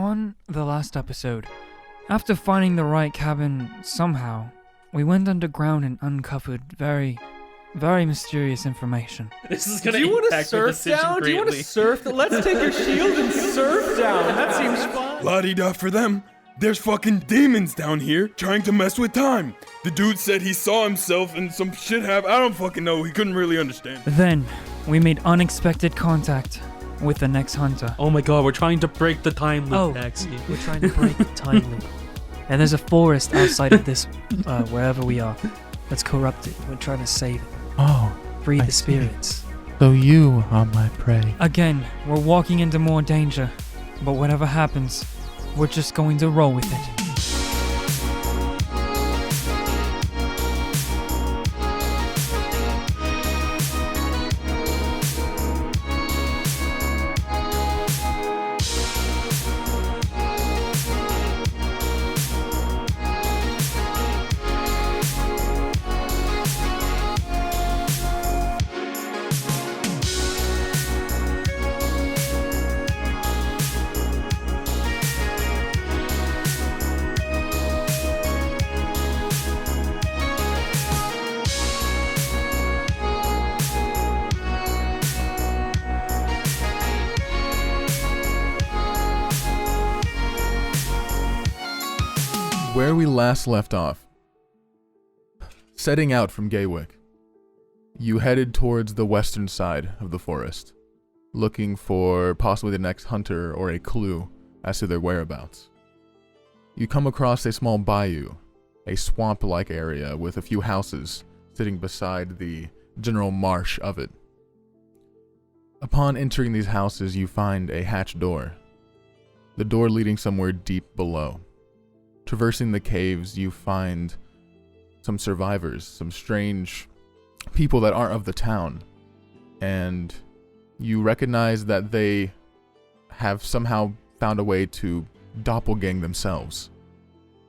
On the last episode, after finding the right cabin somehow, we went underground and uncovered very mysterious information. This is gonna Do you want to impact the surf decision down? Do you want to greatly. surf? Let's take your shield and surf down. That seems fun. La-di-da for them. There's fucking demons down here trying to mess with time. The dude said he saw himself and some shit happened. I don't fucking know. He couldn't really understand. Then, we made unexpected contact with the next hunter. Oh my god, we're trying to break the time loop, Oh. Taxi. We're trying to break the time loop. And there's a forest outside of this, wherever we are, that's corrupted. We're trying to save it. Oh, Free I the see. spirits. so you are my prey. Again, we're walking into more danger. But whatever happens, we're just going to roll with it. Where we last left off, setting out from Gaywick, you headed towards the western side of the forest, looking for possibly the next hunter or a clue as to their whereabouts. You come across a small bayou, a swamp-like area with a few houses sitting beside the general marsh of it. Upon entering these houses, you find a hatch door, the door leading somewhere deep below. Traversing the caves, you find some survivors, some strange people that aren't of the town, and you recognize that they have somehow found a way to doppelgang themselves.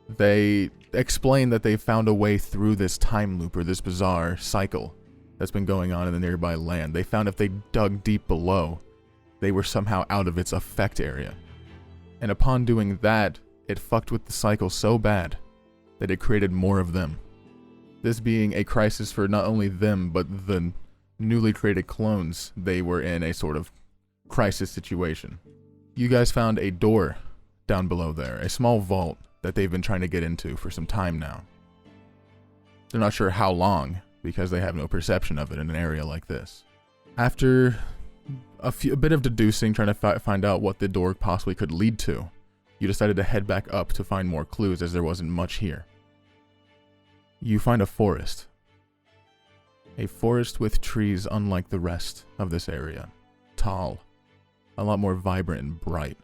They explain that they found a way through this time loop or this bizarre cycle that's been going on in the nearby land. They found if they dug deep below, they were somehow out of its effect area. And upon doing that, it fucked with the cycle so bad that it created more of them. This being a crisis for not only them, but the newly created clones. They were in a sort of crisis situation. You guys found a door down below there, a small vault that they've been trying to get into for some time now. They're not sure how long, because they have no perception of it in an area like this. After a bit of deducing, trying to find out what the door possibly could lead to, you decided to head back up to find more clues, as there wasn't much here. You find a forest. A forest with trees unlike the rest of this area. Tall. A lot more vibrant and bright.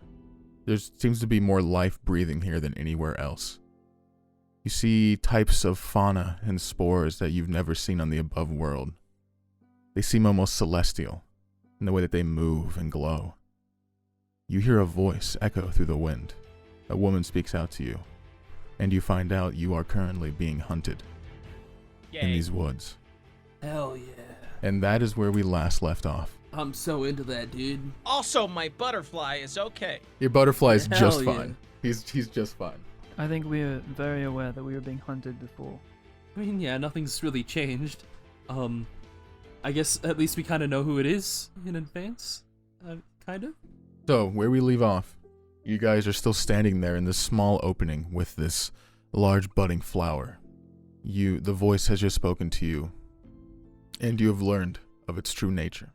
There seems to be more life breathing here than anywhere else. You see types of fauna and spores that you've never seen on the above world. They seem almost celestial in the way that they move and glow. You hear a voice echo through the wind. A woman speaks out to you, and you find out you are currently being hunted in these woods. Hell yeah. And that is where we last left off. I'm so into that, dude. Also, my butterfly is okay. Your butterfly is Hell just yeah. fine. He's just fine. I think we are very aware that we were being hunted before. I mean, yeah, nothing's really changed. I guess at least we kind of know who it is in advance. Kind of. So, where we leave off, you guys are still standing there in this small opening with this large budding flower. The voice has just spoken to you, and you have learned of its true nature.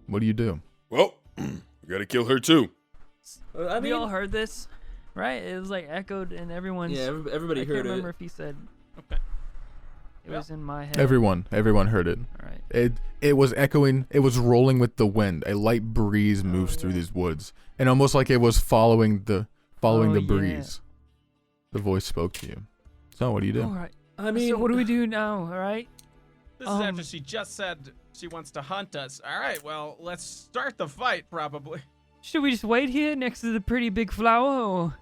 What do you do? Well, we gotta kill her too. I We all heard this, right? It was like echoed in everyone's... yeah, everybody I heard can't it. remember if he said... Okay. It was in my head. Everyone heard it. Alright. It was echoing, it was rolling with the wind. A light breeze moves through these woods, and almost like it was following the yeah. breeze. The voice spoke to you. So, what do you do? Alright. I mean, So what do we do now, alright? This is after she just said she wants to hunt us. All right, well, let's start the fight, probably. Should we just wait here next to the pretty big flower, or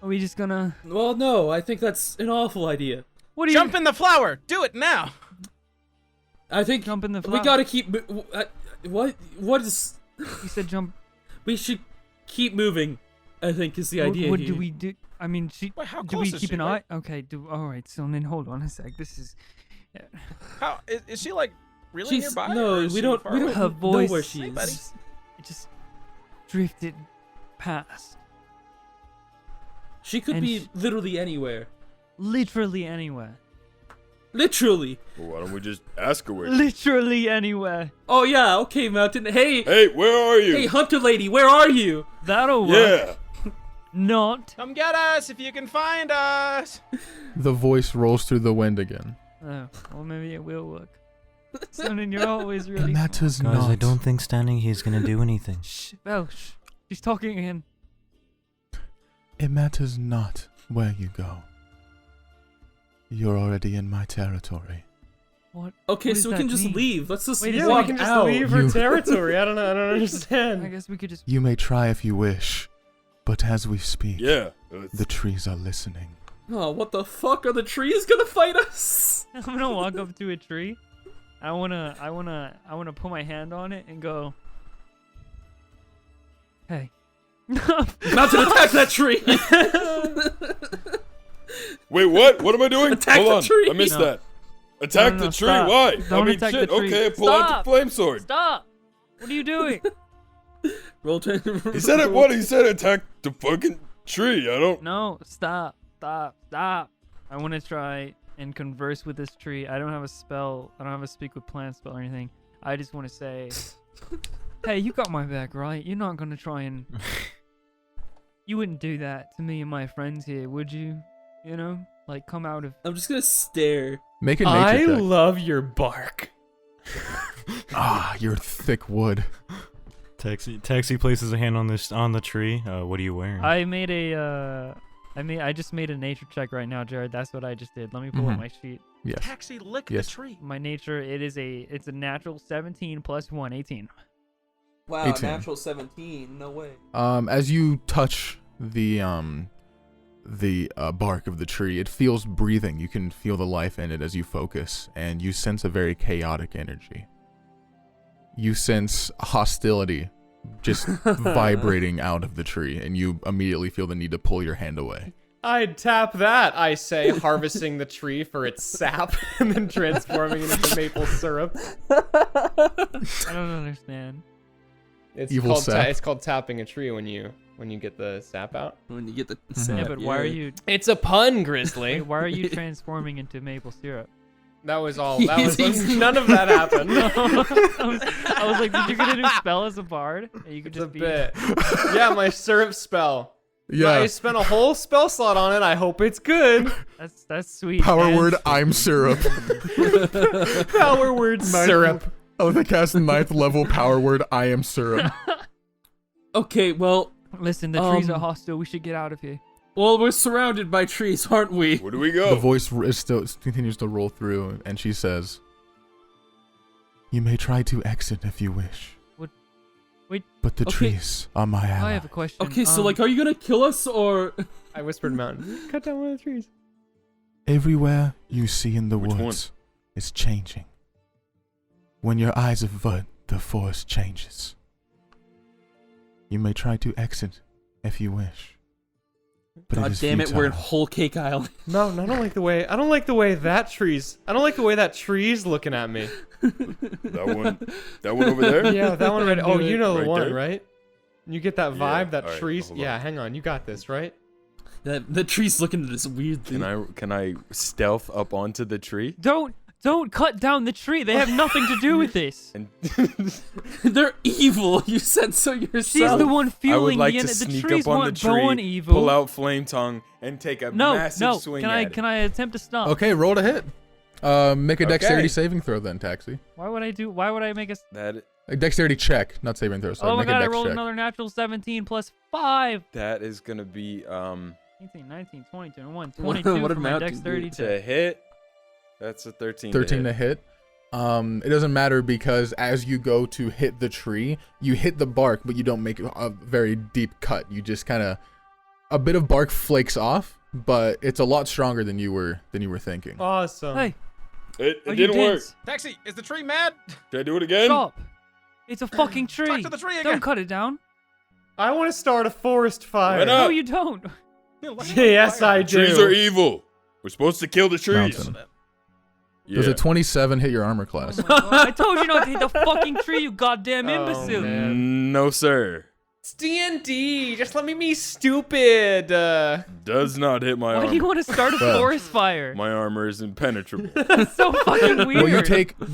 are we just gonna... well, no, I think that's an awful idea. What do you... Jump in the flower. Do it now. I think Jump in the flower. we gotta keep. What is? You said jump... We should keep moving. I think is the idea What here. do we do? I mean, Wait, how do close we is keep she, an right? eye? Okay. All right. So then, hold on a sec. This is. How is she like really She's nearby? no, or is we she don't. far We away? don't Her know voice. where she Hey, buddy. is. It just drifted past. She could And be literally anywhere. Literally anywhere. Literally. Well, why don't we just ask her where? Literally anywhere. Oh yeah. Okay, Mountain. Hey. Hey, where are you? Hey, Hunter lady. Where are you? That'll work. Yeah. Not. Come get us if you can find us. The voice rolls through the wind again. Oh, well, maybe it will work. Sonnen, you're always really. It matters Guys, not. I don't think standing here is gonna do anything. Shh, Belle, shh. She's talking again. It matters not where you go. You're already in my territory. What? Okay, What so does we can that just mean? leave. Let's just Wait, Yeah, walk we can just out. leave her You- territory. I don't understand. I guess we could just. You may try if you wish, but as we speak, Yeah. the trees are listening. Oh, what the fuck? Are the trees gonna fight us? I'm gonna walk up to a tree. I wanna put my hand on it and go. Hey. Mountain, attack that tree! Wait, what? What am I doing? Attack Hold the on. tree. I missed No. that. Attack No, the no, tree? stop. Why? Don't I mean, attack the shit. tree. Okay, pull out Stop. the flame sword. Stop! What are you doing? Roll He said it. What? He said attack the fucking tree. I don't. No, stop. I want to try and converse with this tree. I don't have a spell. I don't have a speak with plants spell or anything. I just want to say, hey, you got my back, right? You're not gonna try and. You wouldn't do that to me and my friends here, would you? You know, like come out of. I'm just gonna stare. Make a I nature check. love your bark. Ah, your thick wood. Taxi places a hand on the tree. What are you wearing? I just made a nature check right now, Jared. That's what I just did. Let me pull up Mhm. my sheet. Yes. Taxi, lick Yes. the tree. My nature, it's a natural 17 plus 1, 18. Wow, 18. natural 17. No way. As you touch the bark of the tree, it feels breathing. You can feel the life in it as you focus, and you sense a very chaotic energy. You sense hostility just vibrating out of the tree, and you immediately feel the need to pull your hand away. I'd tap that, I say, harvesting the tree for its sap and then transforming it into maple syrup. I don't understand. It's Evil called sap. it's called tapping a tree when you get the sap out. When you get the Mhm. Yeah, but why are you? It's a pun, Grizzly. Wait, why are you transforming into maple syrup? That was all. That was none of that happened. I was like, did you get a new spell as a bard? You could It's a just be. bit. Yeah, my syrup spell. Yeah. I spent a whole spell slot on it. I hope it's good. That's sweet. Power man. word, I'm syrup. Power word syrup. Oh, they cast 9th level power word, I am syrup. Okay, well, Listen, the trees are Um, hostile. We should get out of here. we're surrounded by trees, aren't we? Where do we The go? voice is still continues to roll through, and she says, "You may try to exit if you wish. Wait. But the Okay. trees are my ally." I have a question. Okay, so like, are you gonna kill us or? I whispered mountain. Cut down one of the trees. Everywhere you see in the Which one? woods is changing. When your eyes avert, the forest changes. You may try to exit if you wish. But God is damn it, we're in futile. Whole Cake Island. No, I don't like the way. I don't like the way that tree's. I don't like the way that tree's looking at me. That one. That one over there. Yeah, that one right. Oh, you know the Right one, there? right? You get that Yeah, vibe. That alright, tree's. hold on. Yeah, hang on. You got this, right? The tree's looking at this weird thing. Can I stealth up onto the tree? Don't cut down the tree. They have nothing to do with this. And They're evil. You said so yourself. She's the one I would fueling like the to The sneak trees up on the weren't born tree, evil. pull out flame tongue, and take a No, massive no. swing Can at I it. can I attempt to stop? Okay, roll to hit. Make a dexterity Okay. saving throw then, Taxi. Why would I make a? That A dexterity check, not saving throw. Sorry, Oh my make god! a I dex rolled check. another natural 17 plus 5. that is gonna be 18, 19, 20, 21, What- 22 what for my amount to dexterity do to check. hit. That's a 13. 13 to hit. It doesn't matter because as you go to hit the tree, you hit the bark, but you don't make a very deep cut. You just kind of a bit of bark flakes off, but it's a lot stronger than you were thinking. Awesome. Hey, It are you didn't work. dense? Taxi, is the tree mad? Should I do it again? Stop! It's a fucking tree. Talk to the tree again. Don't cut it down. I want to start a forest fire. Why not? No, you don't. Yes, I do. Trees are evil. We're supposed to kill the trees. Mountain. Yeah. Does a 27 hit your armor class? Oh my God. I told you not to hit the fucking tree, you goddamn Oh, imbecile. man. No, sir. It's D&D. Just let me be stupid. Does not hit my Why armor. do you want to start a Well, forest fire? My armor is impenetrable. That's so fucking weird. Well,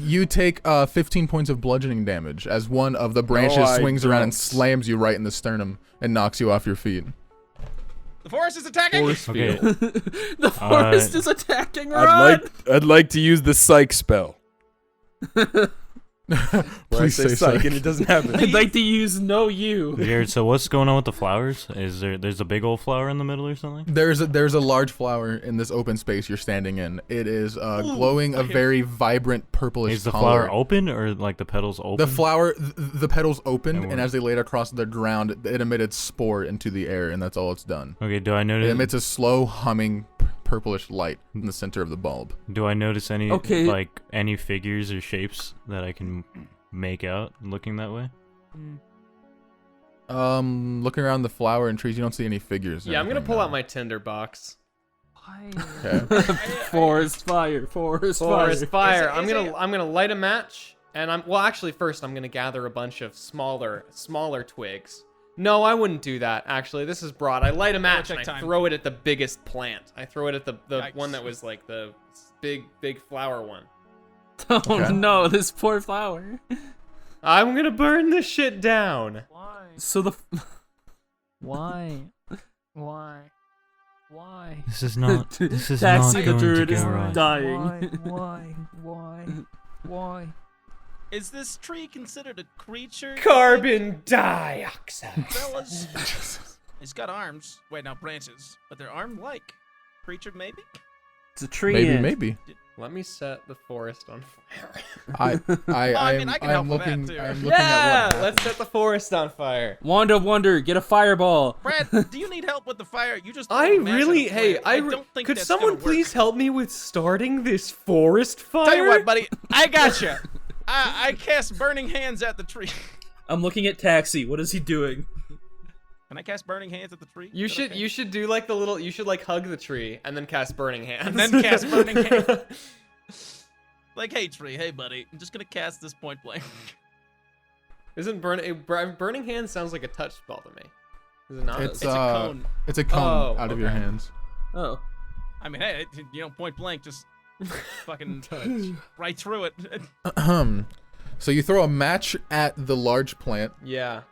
you take 15 points of bludgeoning damage as one of the branches I swings around and don't. slams you right in the sternum and knocks you off your feet. The forest is attacking. Okay. The forest is attacking. Run! I'd like to use the psych spell. Please say psych, psych. and it doesn't happen. I'd like to use no you. Jared, so what's going on with the flowers? There's a big old flower in the middle or something? There's a large flower in this open space you're standing in. It is glowing a very vibrant purplish Is the color. flower open or like the petals open? The flower, the petals opened, And and as they laid across the ground, it emitted spore into the air, and that's all it's done. Okay, do I It notice? emits a slow humming purplish light in the center of the bulb. Do I notice any Okay. like any figures or shapes that I can make out looking that way? Looking around the flower and trees, you don't see any figures. or Yeah, I'm gonna anything, pull no. out my tinder box. Why? Okay. Forest fire. Forest Forest fire. fire. I'm gonna light a match, and actually first I'm gonna gather a bunch of smaller twigs. No, I wouldn't do that. Actually, this is Br'aad. I light a match check and I time. throw it at the biggest plant. I throw it at the Yikes. one that was like the big flower one. Oh Okay. no, this poor flower. I'm gonna burn this shit down. Why? So the Why? Why? Why? This is not. This is Taxi not the going Druid to is go right. dying. Why? Is this tree considered a creature? Carbon dioxide. Fellas. It's got arms. Wait, now branches. But they're arm-like. Creature, maybe? It's a tree. Maybe. Let me set the forest on fire. I mean, I can help I'm with that, looking. too. I'm looking Yeah, at what let's set the forest on fire. Wand of Wonder, get a fireball. Br'aad, do you need help with the fire? You just I threw a match really, at a hey, plant. I don't think could that's someone gonna work. please help me with starting this forest fire? Tell you what, buddy, I gotcha. I cast Burning Hands at the tree. I'm looking at Taxi. What is he doing? Can I cast Burning Hands at the tree? You Is that should okay? you should do like you should like hug the tree and then cast burning hands. And then cast Burning Hands. Like, hey tree, hey buddy, I'm just gonna cast this point blank. Isn't burning hands sounds like a touch spell to me? Is it not? It's a cone. It's a cone Oh, out of your okay. hands. Oh. I mean, hey, point blank, just fucking right through it. So you throw a match at the large plant. Yeah.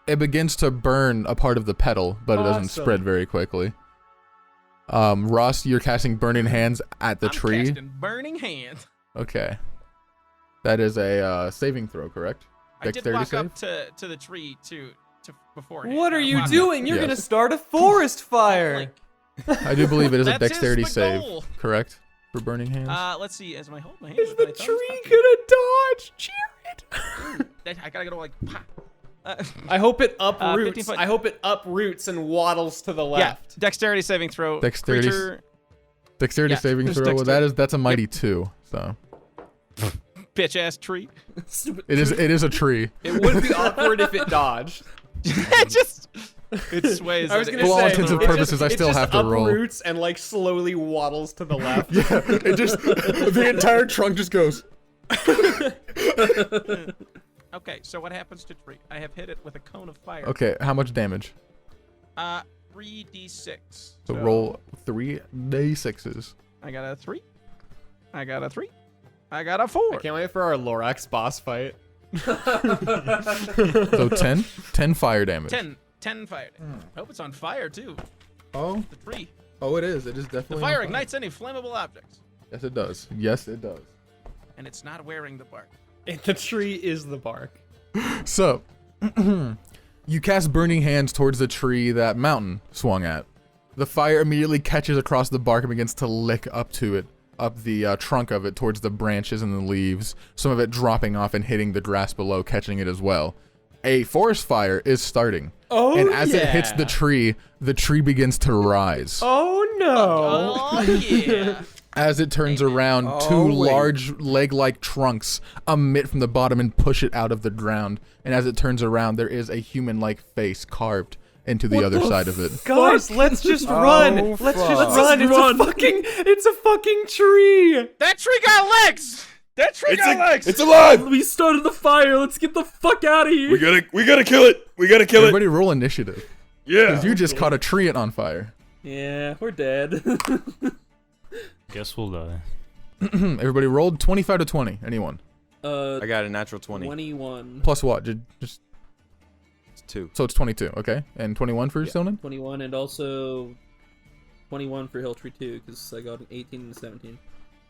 It begins to burn a part of the petal, but it doesn't Awesome. spread very quickly. Ross, you're casting Burning Hands at the I'm tree. casting Burning Hands. Okay. That is a saving throw, correct? I did Dexterity walk save? up to the tree to beforehand. What are I you walked up. doing? You're Yes. gonna start a forest fire. Like, I do believe it is a That's his dexterity big save, goal. correct? For Burning Hands? let's see. As my hold my hand. Is up, the my thumbs tree up. gonna dodge? Jared. I gotta go like. Pop. I hope it 15 uproots. foot. I hope it uproots and waddles to the Yeah, left. dexterity saving throw. Dexterity Creature, Dexterity yeah, saving just throw. Well, dexterity. that's a mighty 2. So bitch ass tree. it is a tree. It would be awkward if it dodged. it just it sways. I was and gonna it- For all say, intents and it purposes, just, I it still just have to roll. uproots and like slowly waddles to the left. It just the entire trunk just goes. Okay, so what happens to tree? I have hit it with a cone of fire. Okay, how much damage? 3d6. So roll 3d6s. I got a 3. I got a 3. I got a 4. I can't wait for our Lorax boss fight. So 10 fire damage. 10 fire. I hope it's on fire too. Oh, The tree. it is. It is The definitely. fire on ignites any flammable objects, Yes, it does. Yes, it does. and it's not wearing the bark. The tree is the bark. So, you cast Burning Hands towards the tree that Mountain swung at. The fire immediately catches across the bark and begins to lick up to it, up the trunk of it towards the branches and the leaves, some of it dropping off and hitting the grass below, catching it as well. A forest fire is starting. Oh, And as it hits yeah. the tree begins to rise. Oh no! Oh yeah. As it turns around, two large leg-like trunks emit from the bottom and push it out of the ground. And as it turns around, there is a human-like face carved into the other side of it. Guys, let's just run. Let's just run. It's a fucking tree. That tree got legs. That tree got legs. It's alive. We started the fire. Let's get the fuck out of here. We gotta kill it. We gotta kill Everybody roll initiative. Yeah. Because you just caught a tree on fire. Yeah, we're dead. Guess we'll die. Everybody rolled 25 to 20. Anyone? I got a natural 20. 21. Plus what? Just It's 2. so it's 22. Okay, and 21 for Sonnen. 21 and also 21 for Hilltree too, because I got an 18 and a 17.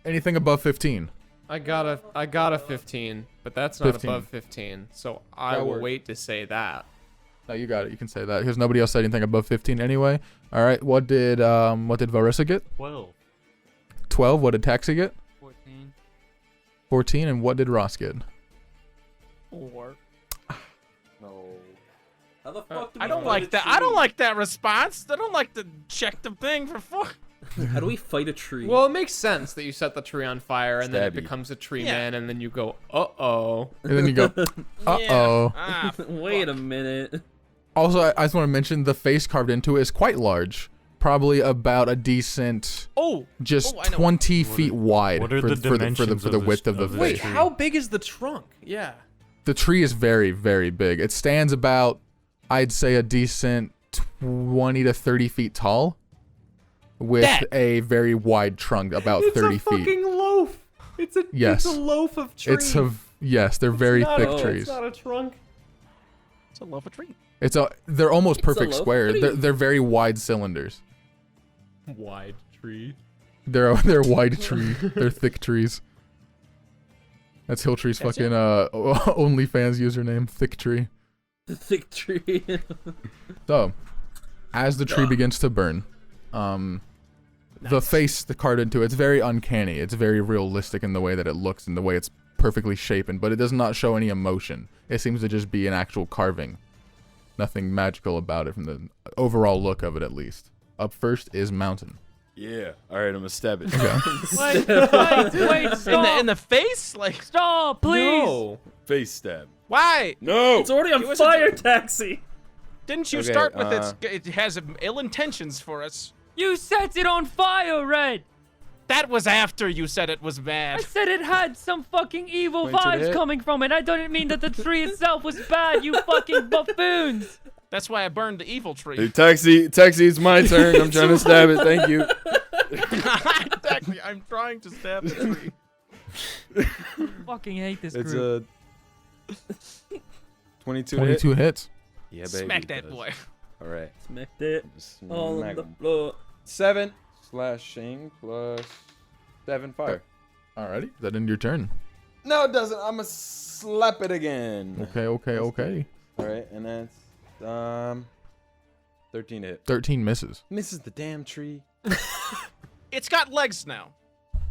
Anything above 15? I got a 15, but that's not 15. above 15. So I That will works. wait to say that. No, you got it. You can say that because nobody else said anything above 15 anyway. All right. What did Velrisa get? 12. 12. What did Taxi get? 14. 14. And what did Ross get? 4. No. How the fuck do I we don't fight like a that. tree? I don't like that response. I don't like to check the thing for 4. How do we fight a tree? Well, it makes sense that you set the tree on fire and then it Stabby. becomes a tree Yeah. man, and then you go, uh-oh. And then you go, uh-oh. Ah, Wait a minute. Also, I just want to mention the face carved into it is quite large. Probably about a decent, Oh, just I know. 20 feet wide what are for the the dimensions of width of the this Wait, face. how big is the trunk? Yeah. The tree is very, very big. It stands about, I'd say, a decent 20 to 30 feet tall, with a very wide trunk, about 30 It's a feet. fucking loaf. It's a Yes. It's a loaf of tree. Yes, they're very not thick a- trees. It's not a trunk. it's a loaf of tree. They're almost It's a perfect loaf square. tree. They're very wide cylinders. Wide tree. They're wide tree. They're thick trees. That's Hilltree's fucking OnlyFans username, thick tree. The thick tree. So, as the tree begins to burn, the face carved into it's very uncanny. It's very realistic in the way that it looks and the way it's perfectly shapen, but it does not show any emotion. It seems to just be an actual carving. Nothing magical about it from the overall look of it, at least. Up first is Mountain. Yeah. All right, I'm gonna stab it. Okay. Wait, stop. In the face? Like, Stop, please. No. Face stab. why? No. It's already on It was fire, Taxi. Didn't you Okay, start with it has ill intentions for us? You set it on fire, Red. That was after you said it was I bad. said it had some fucking evil Point to the vibes hit. coming from it. I didn't mean that the tree itself was bad, you fucking buffoons. That's why I burned the evil tree. Hey, taxi, it's my turn. I'm trying to stab it. Thank you. Exactly. I'm trying to stab the tree. Fucking hate this It's group. a 22 to hit. 22 hits. Yeah, baby. Smack it that does. boy. All right. Smacked it all on the floor. 7 slashing plus 7 fire. Alrighty. Is that end your turn? No, it doesn't. I'm gonna slap it again. Okay. All right, and that's 13 to hit. 13 misses. Misses the damn tree. It's got legs now.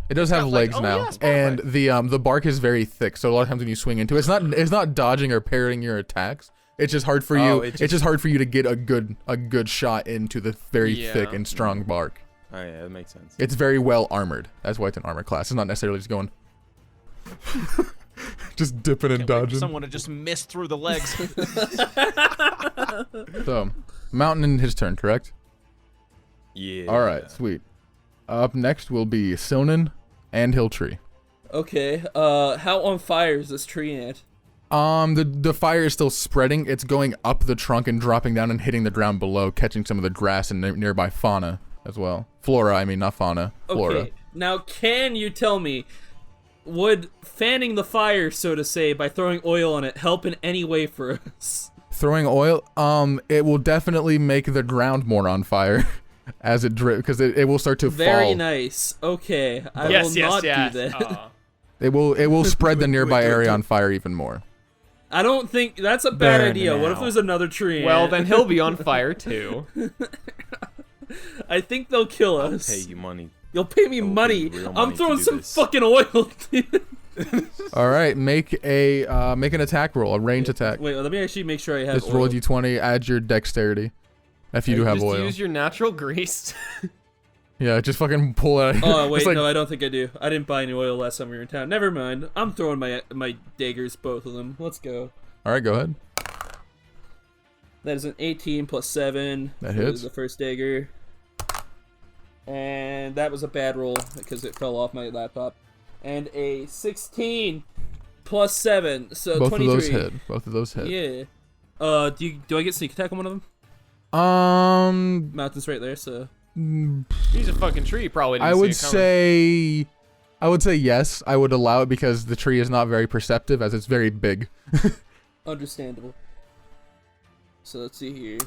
It does have got legs legs. Oh, now, yeah, it's perfect. and the bark is very thick. So a lot of times when you swing into it, it's not dodging or parrying your attacks. It's just hard for you. Oh, It's just hard for you to get a good shot into the very thick Yeah. and strong bark. Oh yeah, that makes sense. It's very well armored. That's why it's an armor class. It's not necessarily just going, just dipping and Can't wait for dodging. someone to just miss through the legs. So, Mountain in his turn, correct? Yeah. All right, sweet. Up next will be Sonnen and Hilltree. Okay, how on fire is this tree at? The fire is still spreading. It's going up the trunk and dropping down and hitting the ground below, catching some of the grass and nearby fauna as well. Flora, I mean, not fauna. Flora. Okay, now can you tell me, would fanning the fire, so to say, by throwing oil on it, help in any way for us? Throwing oil, it will definitely make the ground more on fire as it drip, because it will start to Very fall. nice. Okay, I will not do that. It will spread the nearby area on fire even more. I don't think that's a bad Burn idea. What if now. there's another tree? Well, ant? then he'll be on fire too. I think they'll kill I'll us. pay you money. You'll pay me I'll pay money. you real I'm money to throwing do some this. fucking oil. Dude. All right, make an attack roll, a range attack. Wait, let me actually make sure I have Just oil. roll d20, add your dexterity, if you do have just oil. use your natural grease. Yeah, just fucking pull it. Oh wait, It's like, no, I don't think I do. I didn't buy any oil last time we were in town. Never mind. I'm throwing my daggers, both of them. Let's go. All right, go ahead. That is an 18 plus 7. That hits. The first dagger. And that was a bad roll because it fell off my laptop. And a 16 plus 7, so Both 23. of those hit. Both of those hit. Yeah. Do I get sneak attack on one of them? Mountain's right there, so. He's a fucking tree. Probably didn't I would see it coming. say, I would say yes. I would allow it because the tree is not very perceptive, as it's very big. Understandable. So let's see here.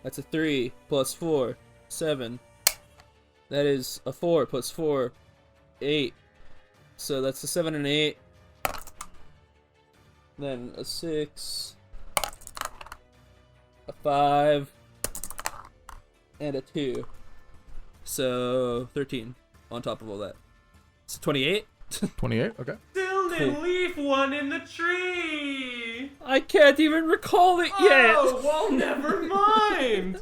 That's a 3 plus 4, 7. That is a 4 plus 4, 8. So that's a 7 and 8. Then a 6, a 5, and a 2. So 13 on top of all that. So 28. 28. Okay. Still didn't leave one in the tree. I can't even recall it yet. Oh, well, never mind.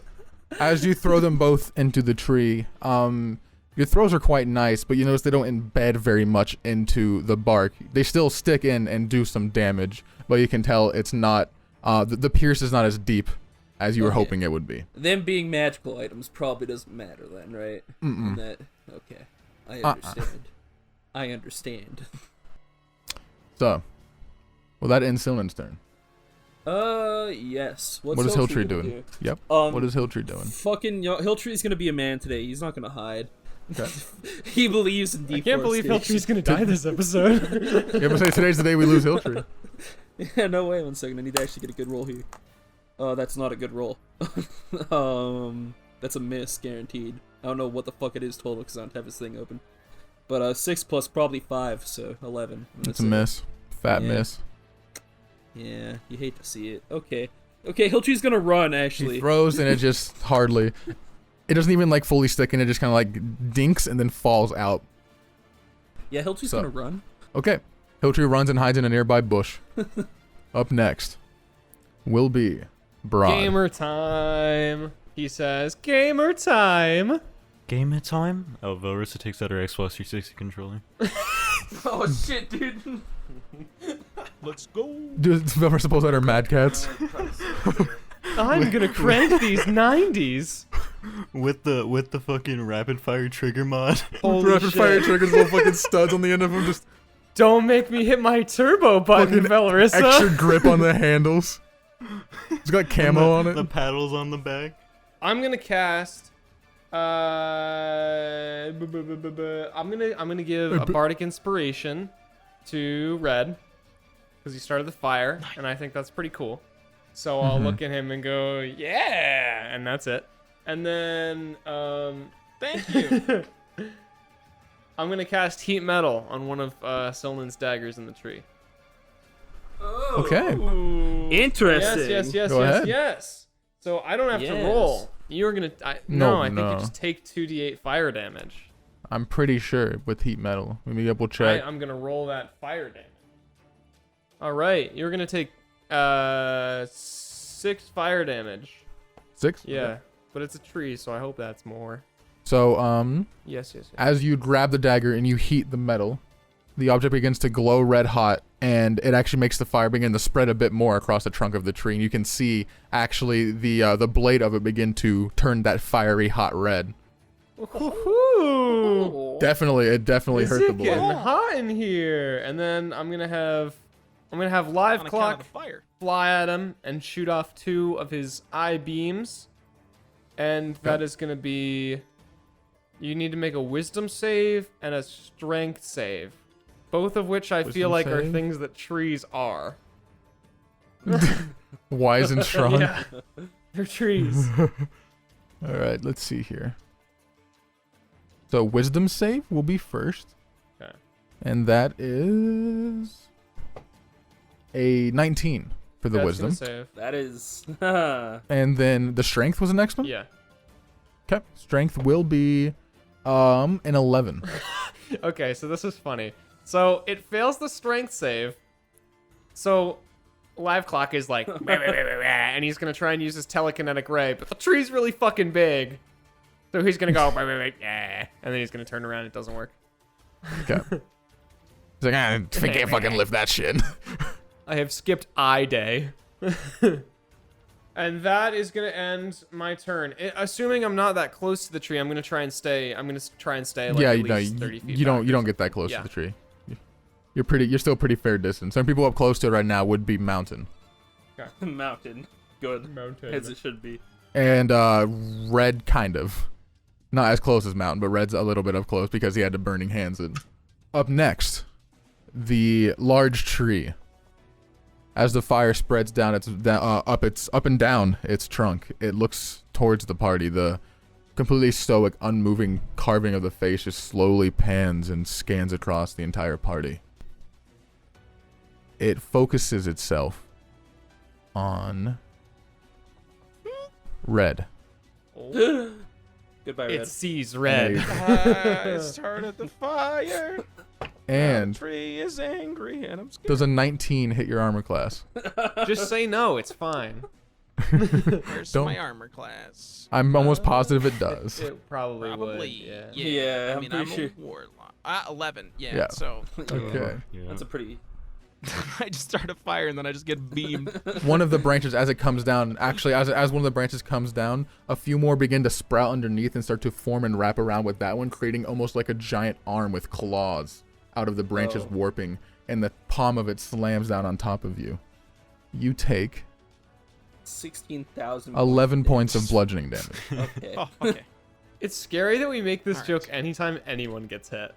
As you throw them both into the tree, your throws are quite nice, but you notice they don't embed very much into the bark. They still stick in and do some damage, but you can tell it's not, the pierce is not as deep as you were hoping it would be. Them being magical items probably doesn't matter then, right? Mm-mm. Okay. I understand. I understand. So, well, that ends Silnan's turn. Yes. What is Hilltree gonna doing? do? Yep. What is Hilltree doing? Fucking Hilltree's gonna be a man today. He's not gonna hide. Okay. He believes in I can't believe deforestation. Hilltree's gonna die this episode. You ever say today's the day we lose Hilltree? Yeah, no way. 1 second. I need to actually get a good roll here. Oh, that's not a good roll. That's a miss, guaranteed. I don't know what the fuck it is total because I don't have this thing open. But 6 plus probably 5, so 11. It's a miss. Fat miss. Yeah, you hate to see it. Okay. Okay, Hilltree's gonna run, actually. He throws and it just hardly. It doesn't even like fully stick in. It just kind of like dinks and then falls out. Yeah, Hilltree's gonna run. Okay. Hilltree runs and hides in a nearby bush. Up next will be Br'aad. Gamer time. He says, gamer time. Game of time? Oh, Velrisa takes out her Xbox 360 controller. Oh shit, dude. Let's go. Dude, Velrisa supposed to her Mad Cats. I'm gonna crank these 90s. With the fucking rapid fire trigger mod. Holy Rapid shit. fire triggers, little fucking studs on the end of them, just Don't make me hit my turbo button, Fucking Velrisa. extra grip on the handles. It's got camo on it. The paddles on the back. I'm gonna cast. I'm gonna give a bardic inspiration to Red because he started the fire, and I think that's pretty cool. So I'll look at him and go, yeah, and that's it. And then, thank you. I'm gonna cast heat metal on one of Silnan's daggers in the tree. Okay. Interesting. Yes. Go ahead. Yes. So I don't have to Yes. roll. You're gonna. I think No. you just take 2d8 fire damage. I'm pretty sure with heat metal. Let me double check. I'm gonna roll that fire damage. All right, you're gonna take 6 fire damage. 6? Yeah, Okay. but it's a tree, so I hope that's more. So, Yes. as you grab the dagger and you heat the metal, the object begins to glow red hot, and it actually makes the fire begin to spread a bit more across the trunk of the tree. And you can see actually the blade of it begin to turn that fiery hot red. Woohoo! It definitely hurt the It's getting blade. hot in here, and then I'm gonna have live On account of clock the fire. fly at him and shoot off 2 of his eye beams, and that is gonna be. You need to make a wisdom save and a strength save, both of which I feel Wisdom like are save? things that trees are. Wise and strong. Yeah, they're trees. All right, let's see here. So wisdom save will be first. Okay. And that is a 19 for the That's gonna wisdom. save. That is. And then the strength was the next one? Yeah. Okay. Strength will be an 11. Okay, so this is funny. So it fails the strength save. So live clock is like, and he's gonna try and use his telekinetic ray, but the tree's really fucking big. So he's gonna go, wait, yeah, and then he's gonna turn around. It doesn't work. Okay. He's like, I can't fucking lift that shit. I have skipped eye day. And that is gonna end my turn. Assuming I'm not that close to the tree, I'm gonna try and stay. Like Yeah, at you know, least 30 feet. you back. don't get that close Yeah. to the tree. You're still pretty fair distance. Some people up close to it right now would be mountain. Mountain. Good. Mountain. As it should be. And Red kind of. Not as close as mountain, but Red's a little bit up close because he had the burning hands in. Up next, the large tree. As the fire spreads down up and down its trunk, it looks towards the party. The completely stoic, unmoving carving of the face just slowly pans and scans across the entire party. It focuses itself on Red. Goodbye, Red. It sees red. I started the fire. And The tree is angry, and I'm scared. does a 19 hit your armor class? Just say no. It's fine. Where's Don't- my armor class? I'm almost positive it does. It probably would. Probably. Yeah. Yeah, I I'm mean, pretty I'm sure. a warlock. 11. Yeah. Yeah. So Okay. Yeah. That's a pretty. I just start a fire and then I just get beamed. One of the branches, as it comes down, actually, as one of the branches comes down, a few more begin to sprout underneath and start to form and wrap around with that one, creating almost like a giant arm with claws out of the branches warping, and the palm of it slams down on top of you. You take 16,000. 11 points of bludgeoning damage. Okay. Oh, okay. It's scary that we make this Alright. joke anytime anyone gets hit.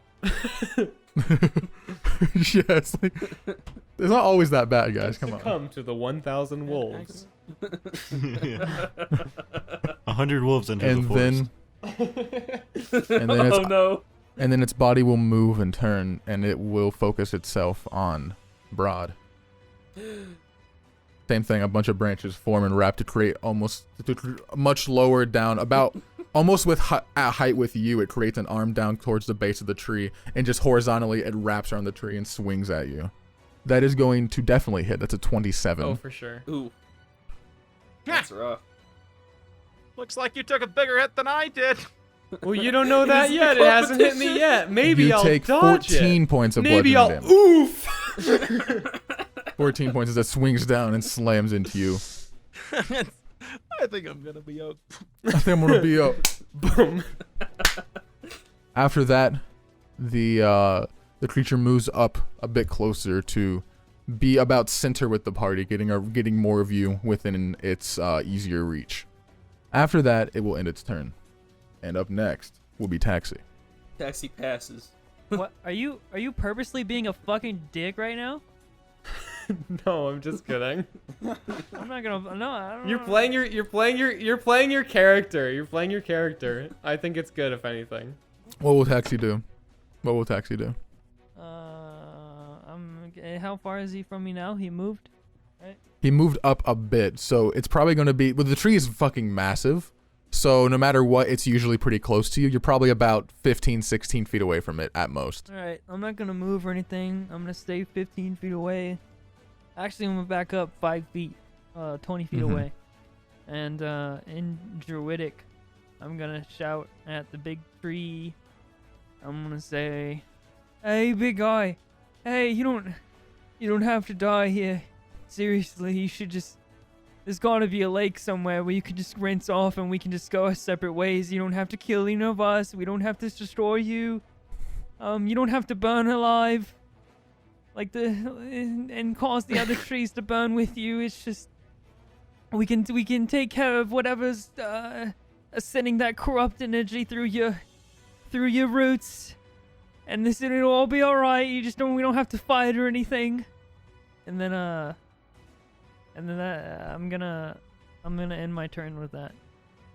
Yeah, it's like, it's not always that bad, guys. Come on. Come to the 1,000 wolves. 100 wolves into the And forest. then, and then Oh no. and then its body will move and turn, and it will focus itself on Br'aad. Same thing, a bunch of branches form and wrap to create almost much lower down, about almost at height with you. It creates an arm down towards the base of the tree, and just horizontally it wraps around the tree and swings at you. That is going to definitely hit. That's a 27. Oh, for sure. Ooh. That's rough. Looks like you took a bigger hit than I did. Well, you don't know that yet. It hasn't hit me yet. Maybe you I'll take dodge 14 it. points of Maybe I'll bludgeoning damage. oof. 14 points as it swings down and slams into you. I think I'm gonna be okay. I think I'm gonna be up. Boom. After that, the creature moves up a bit closer to be about center with the party, getting more of you within its easier reach. After that, it will end its turn, and up next will be Taxi. Taxi passes. What are you purposely being a fucking dick right now? No, I'm just kidding. I'm not gonna. No, I don't. You're playing your character. You're playing your character. I think it's good, if anything. What will Taxi do? What will Taxi do? How far is he from me now? He moved. He moved up a bit, so it's probably going to be... Well, the tree is fucking massive, so no matter what, it's usually pretty close to you. You're probably about 15, 16 feet away from it at most. All right, I'm not gonna move or anything. I'm gonna stay 15 feet away. Actually, I'm gonna back up 5 feet, 20 feet Mhm. away. And in Druidic, I'm gonna shout at the big tree. I'm gonna say, "Hey, big guy! Hey, you don't have to die here. Seriously, you should just. There's gotta be a lake somewhere where you can just rinse off and we can just go our separate ways. You don't have to kill any of us. We don't have to destroy you. You don't have to burn alive. And cause the other trees to burn with you. It's just we can take care of whatever's sending that corrupt energy through your roots, and it'll all be all right. We don't have to fight or anything." And then I'm gonna end my turn with that.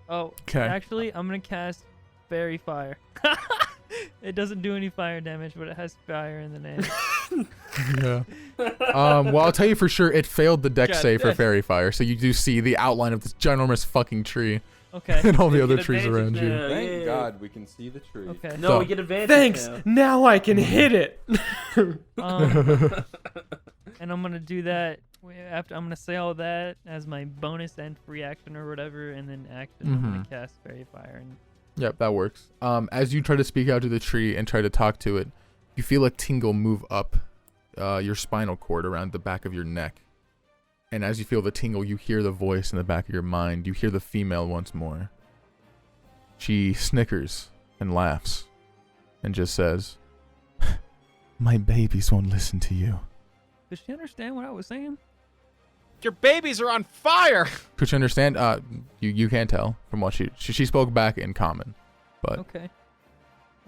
Oh, Okay. actually, I'm gonna cast Fairy Fire. It doesn't do any fire damage, but it has fire in the name. Yeah. Well, I'll tell you for sure, it failed the dex God save for damn. Fairy Fire, so you do see the outline of this ginormous fucking tree Okay. and all the You other get trees advantage around you. now. Thank Yay. God we can see the tree. Okay. No, So- we get advantage Thanks. now. Now I can hit it. And I'm gonna do that after. I'm gonna say all that as my bonus and free action or whatever, and then action. I'm gonna cast Fairy Fire, and Yep, that works. As you try to speak out to the tree and try to talk to it, you feel a tingle move up your spinal cord around the back of your neck. And as you feel the tingle, you hear the voice in the back of your mind. You hear the female once more. She snickers and laughs and just says, "My babies won't listen to you." Does she understand what I was saying? Your babies are on fire. Could you understand? You can't tell from what she spoke back in common, but Okay.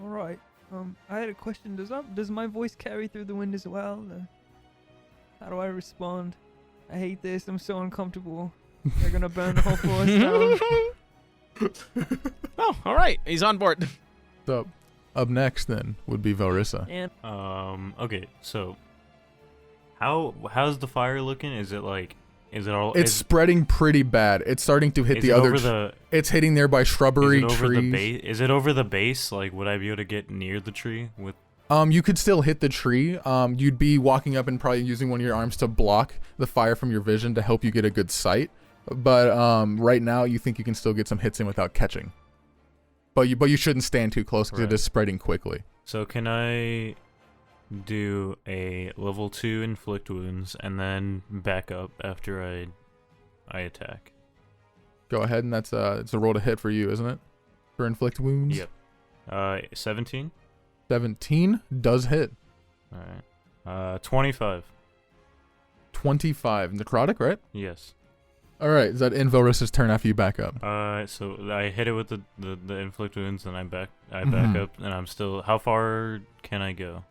All right. I had a question. Does my voice carry through the wind as well? How do I respond? I hate this. I'm so uncomfortable. They're gonna burn the whole forest down. Oh, all right. He's on board. so up next then would be Velrisa. And Okay, so how's the fire looking? Is it all? It's spreading pretty bad. It's starting to hit the other. It's hitting nearby shrubbery, trees. Is it over the base? Like, would I be able to get near the tree with? You could still hit the tree. You'd be walking up and probably using one of your arms to block the fire from your vision to help you get a good sight. But right now, you think you can still get some hits in without catching. But you shouldn't stand too close because it is spreading quickly. So can I do a level 2 inflict wounds and then back up after I attack? Go ahead, and it's a roll to hit for you, isn't it? For inflict wounds. Yep. 17. 17 does hit. All right. 25. 25 necrotic, right? Yes. All right. Is that in Velrisa's turn after you back up? So I hit it with the inflict wounds, and I back up, and I'm still. How far can I go?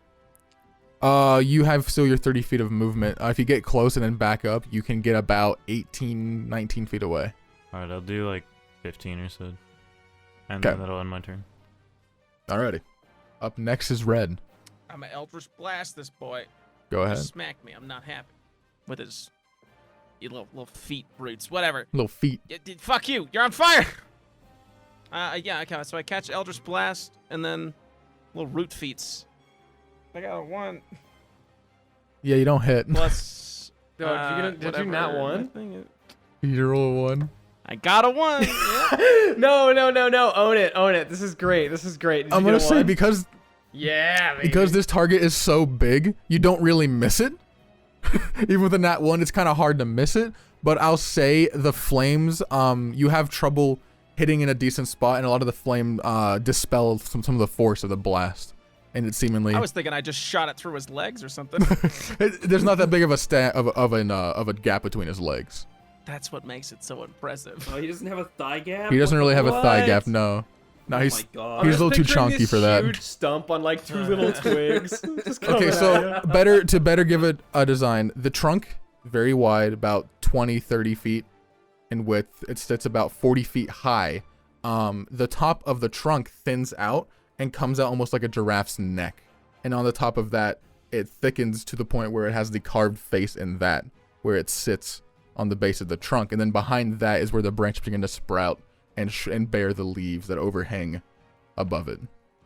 You have still your 30 feet of movement. If you get close and then back up, you can get about 18, 19 feet away. All right, I'll do like 15 or so, and then that'll end my turn. Alrighty. Up next is Red. I'm an Eldritch Blast this boy. Go ahead. Just smack me. I'm not happy with his little feet roots. Whatever. Little feet. Fuck you. You're on fire. Yeah. Okay. So I catch Eldritch Blast and then little root feets. I got a 1. Yeah, you don't hit. Plus. Did you not 1? You roll a 1. I got a 1. Yeah. No. Own it. This is great. Did I'm you gonna get a say 1? because this target is so big, you don't really miss it. Even with a nat 1, it's kind of hard to miss it. But I'll say the flames, you have trouble hitting in a decent spot, and a lot of the flame dispels some of the force of the blast. And it seemingly. I was thinking I just shot it through his legs or something. There's not that big of a gap between his legs. That's what makes it so impressive. Oh, he doesn't have a thigh gap? He doesn't really have a thigh gap. No, Oh he's my God. he's a little too chunky for that. Huge stump on like 2 little twigs. Just Okay, so better give it a design. The trunk very wide, about 20-30 feet in width. It sits about 40 feet high. The top of the trunk thins out and comes out almost like a giraffe's neck. And on the top of that, it thickens to the point where it has the carved face in that, where it sits on the base of the trunk. And then behind that is where the branches begin to sprout and bear the leaves that overhang above it.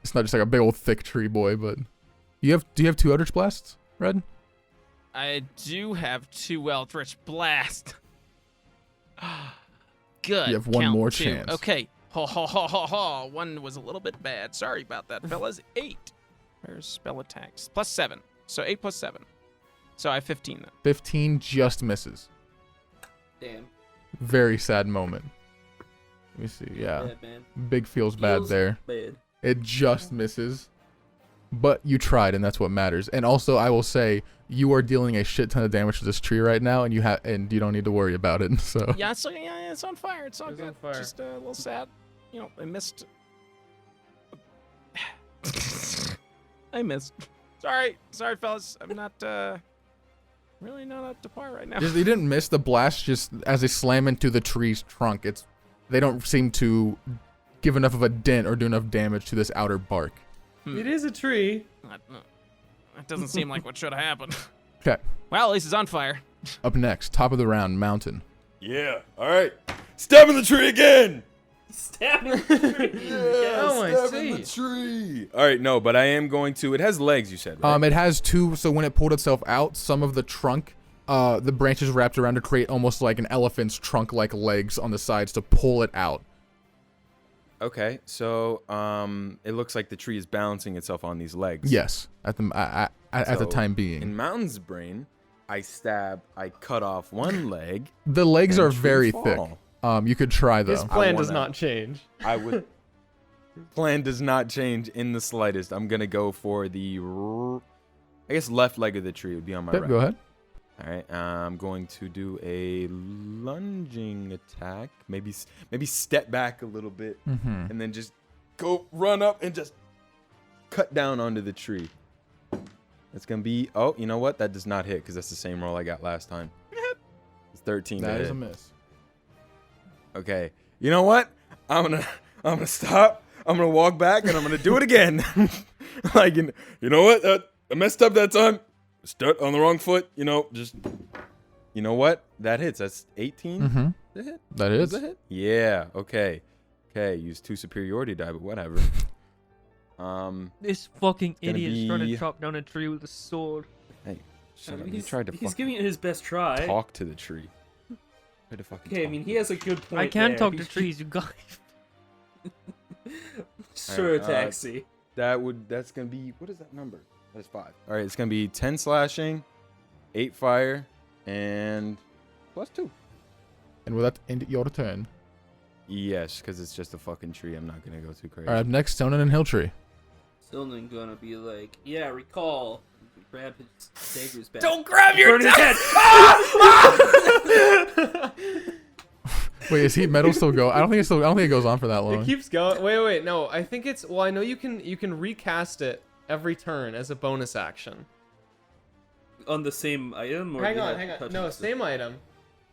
It's not just like a big old thick tree, boy, but... do you have 2 Eldritch Blasts, Red? I do have 2 Eldritch Blast. Good. You have 1 more 2. chance. Okay. Ha. 1 was a little bit bad. Sorry about that, fellas. 8. Where's spell attacks? Plus 7. So 8 plus 7. So I have 15 then. 15 just misses. Damn. Very sad moment. Let me see. Yeah. Bad, man. Big feels bad there. Bad. It just misses. But you tried, and that's what matters. And also, I will say, you are dealing a shit ton of damage to this tree right now, and you don't need to worry about it. So Yeah, it's on fire. It's all It's good. on fire. Just a little sad. You know, I missed. I missed. Sorry, fellas. I'm not really not up to par right now. you didn't miss the blast. Just as they slam into the tree's trunk, they don't seem to give enough of a dent or do enough damage to this outer bark. It is a tree. That doesn't seem like what should have happened. Okay. Well, at least it's on fire. Up next, top of the round, Mountain. Yeah. All right. Stab in the tree again. Stabbing the tree. Oh, I Stab in the tree. All right. No, but I am going to. It has legs. You said. Right? It has 2. So when it pulled itself out, some of the trunk, the branches wrapped around to create almost like an elephant's trunk-like legs on the sides to pull it out. Okay, so it looks like the tree is balancing itself on these legs. Yes, at the So, time being. In Mountain's brain, I cut off one leg. The legs and are tree very fall. thick. You could try His though. plan does wanna- not change. I would. Plan does not change in the slightest. I'm gonna go for the, I guess left leg of the tree would be on my Yep, right. go ahead. All right, I'm going to do a lunging attack. Maybe step back a little bit Mm-hmm. and then just run up and just cut down onto the tree. It's gonna be. Oh, you know what? That does not hit because that's the same roll I got last time. It's 13. to That is hit. a miss. Okay. You know what? I'm gonna stop. I'm gonna walk back and I'm gonna do it again. Like, you know what? I messed up that time. Start on the wrong foot. You know what? That hits. That's 18. Mm-hmm. Is that hit? That Is is. that hit? Yeah. Okay. Use 2 superiority die, but whatever. This fucking gonna idiot's trying to be- chop down a tree with a sword. Hey, shut I up. mean, You tried to he's fucking giving it his best try. talk to the tree. Tried to fucking Okay, I talk mean, to he has a good point. I can there. talk to He's- trees, you guys. Sure, Alright, taxi. That's gonna be, what is that number? That is 5. All right, it's gonna be 10 slashing, 8 fire, and +2. And with that, end your turn. Yes, because it's just a fucking tree. I'm not gonna go too crazy. All right, up next, Stonen and Hilltree. Still not gonna be like, yeah, recall. Grab his daggers back. Don't grab your Burn his head. Wait, is heat metal still go? I don't think it goes on for that long. It keeps going. Wait. No, I think it's. Well, I know you can recast it every turn as a bonus action. On the same item? Or Hang do you on. have to touch No, it? same item.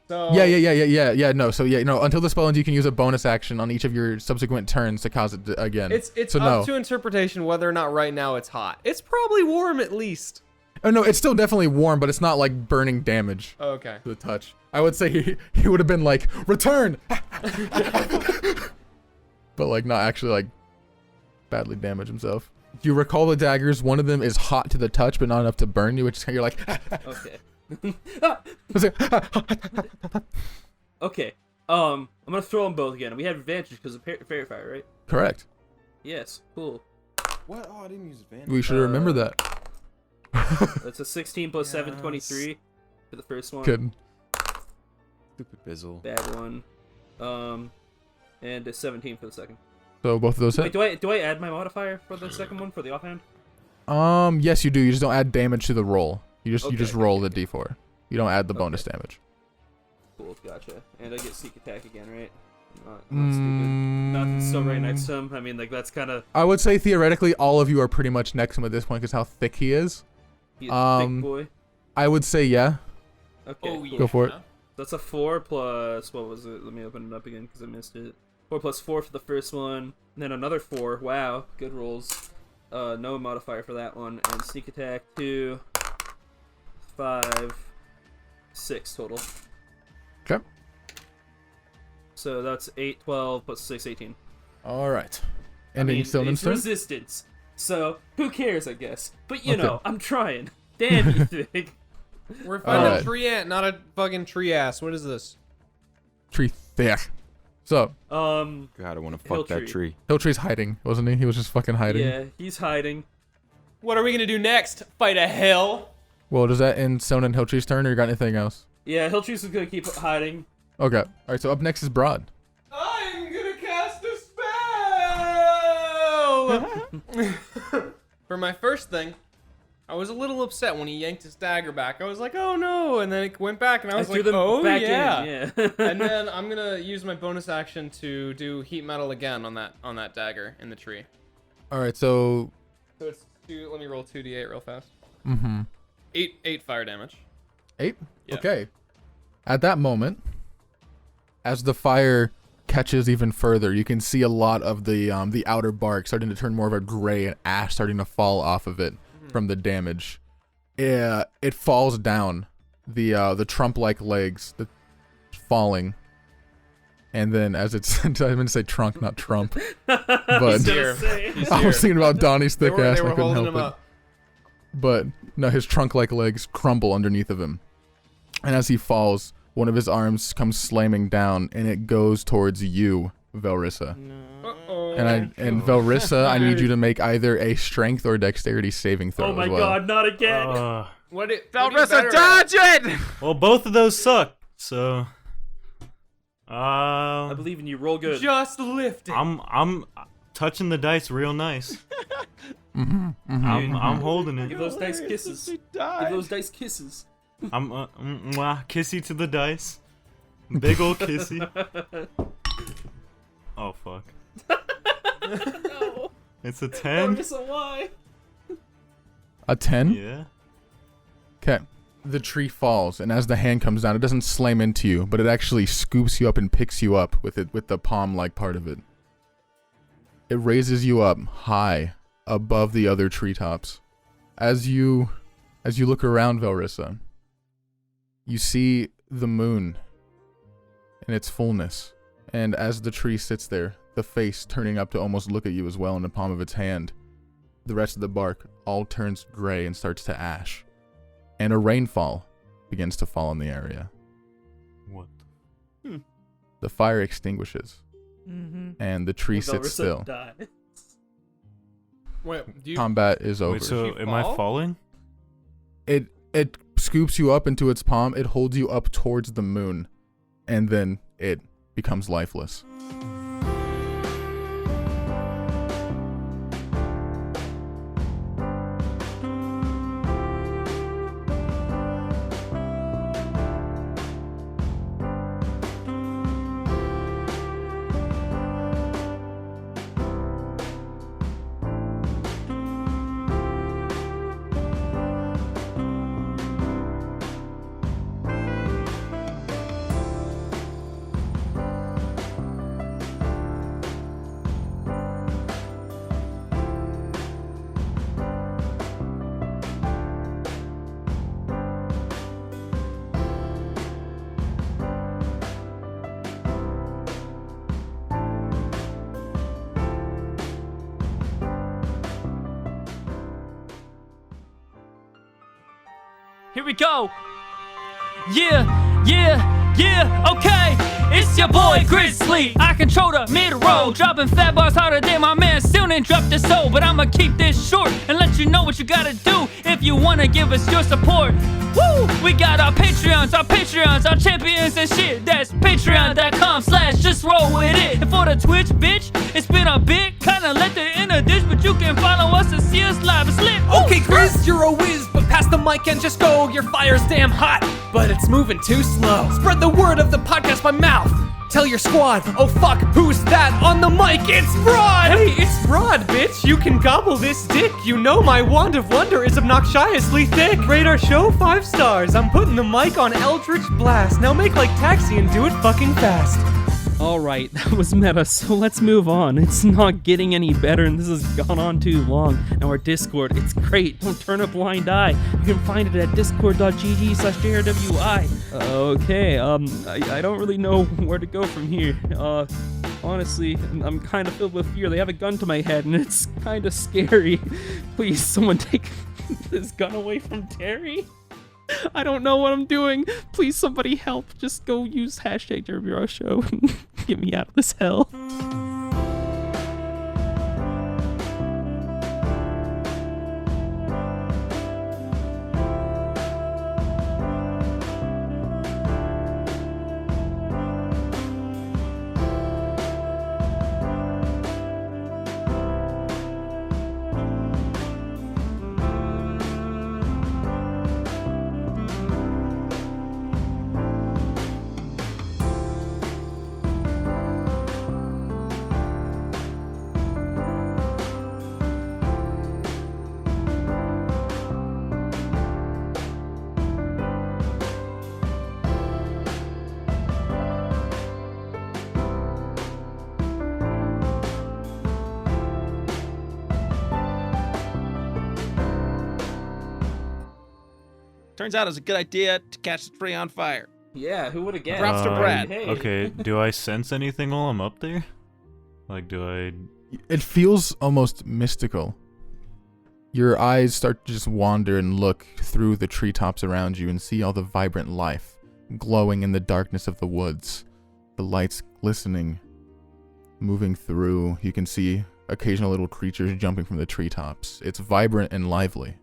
So Yeah. No, so yeah, no. Until the spell ends, you can use a bonus action on each of your subsequent turns to cause it again. It's so up no. to interpretation whether or not right now it's hot. It's probably warm at least. Oh no, it's still definitely warm, but it's not like burning damage Oh, okay. to the touch. I would say he would have been like return, but like not actually like badly damage himself. If you recall the daggers, one of them is hot to the touch, but not enough to burn you, which is you're like. Okay. It's like, Okay. I'm gonna throw them both again. We have advantage because of fairy fire, right? Correct. Yes. Cool. What? Oh, I didn't use advantage. We should remember that. That's a 16 plus 7, 23 for the first one. Good. Stupid Bizzle. Bad one. And a 17 for the second. So both of those Wait, hit. do I add my modifier for the second one for the offhand? Yes, you do. You just don't add damage to the roll. You just Okay, roll okay, the d4. You don't add the bonus damage. Cool, gotcha. And I get sneak attack again, right? Not stupid. Not still right next to him. I mean, like that's kind of. I would say theoretically, all of you are pretty much next to him at this point because how thick he is. He's a big boy. I would say yeah. Okay. Oh, cool. yeah. Go for it. That's a 4 plus, what was it? Let me open it up again because I missed it. 4 plus 4 for the first one, and then another 4. Wow, good rolls. No modifier for that one, and sneak attack 2, 5, 6 total. Okay. So that's 8, 12 plus 6, 18. All right. I Ending mean, Stonen's it's turn. resistance, so who cares, I guess. But you Okay. know, I'm trying. Damn you, Thig. We're fighting Alright. a tree ant, not a fucking tree ass. What is this? Tree thick. So God, I want to fuck that Hilltree. tree. Hilltree's hiding, wasn't he? He was just fucking hiding. Yeah, he's hiding. What are we gonna do next? Fight a hill? Well, does that end Stonen and Hilltree's turn, or you got anything else? Yeah, Hilltree's is gonna keep hiding. Okay. All right. So up next is Br'aad. I'm gonna cast a spell! For my first thing, I was a little upset when he yanked his dagger back. I was like, oh no, and then it went back, and I was threw like, them oh back yeah. in. Yeah. And then I'm gonna use my bonus action to do heat metal again on that dagger in the tree. All right. So. So it's let me roll 2d8 real fast. Mm-hmm. 8 fire damage. 8. Yeah. Okay. At that moment, as the fire catches even further, you can see a lot of the outer bark starting to turn more of a gray and ash starting to fall off of it from the damage. It falls down. The trump-like legs, the falling, and then as it's I'm going to say trunk, not trump, but He's Dear. gonna say. I was thinking about Donnie's thick ass. They and were I couldn't holding help him it. up. But no, his trunk-like legs crumble underneath of him. And as he falls, one of his arms comes slamming down, and it goes towards you, Velrisa. Uh-oh. And Velrisa, I need you to make either a strength or dexterity saving throw. Oh my as well. god, not again. Velrisa, dodge it! Well, both of those suck. So, I believe in you. Roll good. Just lift it. I'm touching the dice real nice. I'm holding it. Give those dice kisses. Give those dice kisses. I'm kissy to the dice. Big ol' kissy. Oh fuck. No. It's a 10. Why? A 10? Yeah. Okay. The tree falls, and as the hand comes down, it doesn't slam into you, but it actually scoops you up and picks you up with the palm-like part of it. It raises you up high above the other treetops. As you look around, Velrisa, you see the moon in its fullness, and as the tree sits there, the face turning up to almost look at you as well in the palm of its hand, the rest of the bark all turns gray and starts to ash, and a rainfall begins to fall in the area. What? The fire extinguishes, and the tree sits still. Wait, do you? Combat is over. Wait, so am I falling? It scoops you up into its palm, it holds you up towards the moon, and then it becomes lifeless. Here we go. Yeah, okay. It's your boy Grizzly. I control the mid-road, dropping fat bars harder than my man. Still didn't drop the soul, but I'ma keep this short and let you know what you gotta do if you wanna give us your support. Woo! We got our Patreons, our champions and shit. That's patreon.com/just roll with it. And for the Twitch, bitch, it's been a bit kinda let the inner dish, but you can follow us and see us live. It's lit. Okay, Grizz, you're a whiz, but pass the mic and just go. Your fire's damn hot, but it's moving too slow. Spread the word of the podcast by mouth. Tell your squad. Oh fuck, who's that on the mic? It's Br'aad! Hey, it's Br'aad, bitch. You can gobble this dick. You know my wand of wonder is obnoxiously thick. Rate our show 5 stars. I'm putting the mic on Eldritch Blast. Now make like Taxi and do it fucking fast. Alright, that was meta, so let's move on. It's not getting any better and this has gone on too long. Now our Discord, it's great. Don't turn a blind eye. You can find it at discord.gg/JRWI. Okay, I don't really know where to go from here. Honestly, I'm kind of filled with fear. They have a gun to my head and it's kind of scary. Please, someone take this gun away from Terry. I don't know what I'm doing. Please, somebody help. Just go use #JRBRShow and get me out of this hell. Turns out it was a good idea to catch the tree on fire. Yeah, who would have guessed? Props to Br'aad. Hey. Okay, do I sense anything while I'm up there? Like, do I... It feels almost mystical. Your eyes start to just wander and look through the treetops around you and see all the vibrant life glowing in the darkness of the woods, the lights glistening, moving through. You can see occasional little creatures jumping from the treetops. It's vibrant and lively.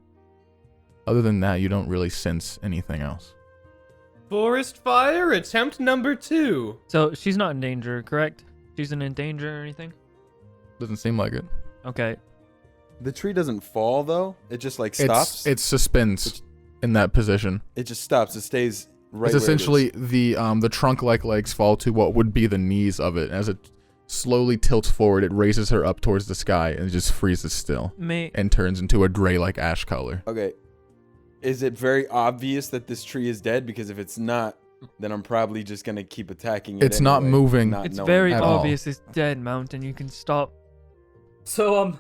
Other than that, you don't really sense anything else. Forest fire attempt number 2. So she's not in danger, correct? She's not in danger or anything? Doesn't seem like it. Okay. The tree doesn't fall though. It just like stops. It suspends in that position. It just stops. It stays right. It's essentially the trunk-like legs fall to what would be the knees of it. As it slowly tilts forward, it raises her up towards the sky and just freezes still and turns into a gray-like ash color. Okay. Is it very obvious that this tree is dead? Because if it's not, then I'm probably just gonna keep attacking it. It's not moving. It's very at all. obvious it's dead, Mountain. You can stop. So,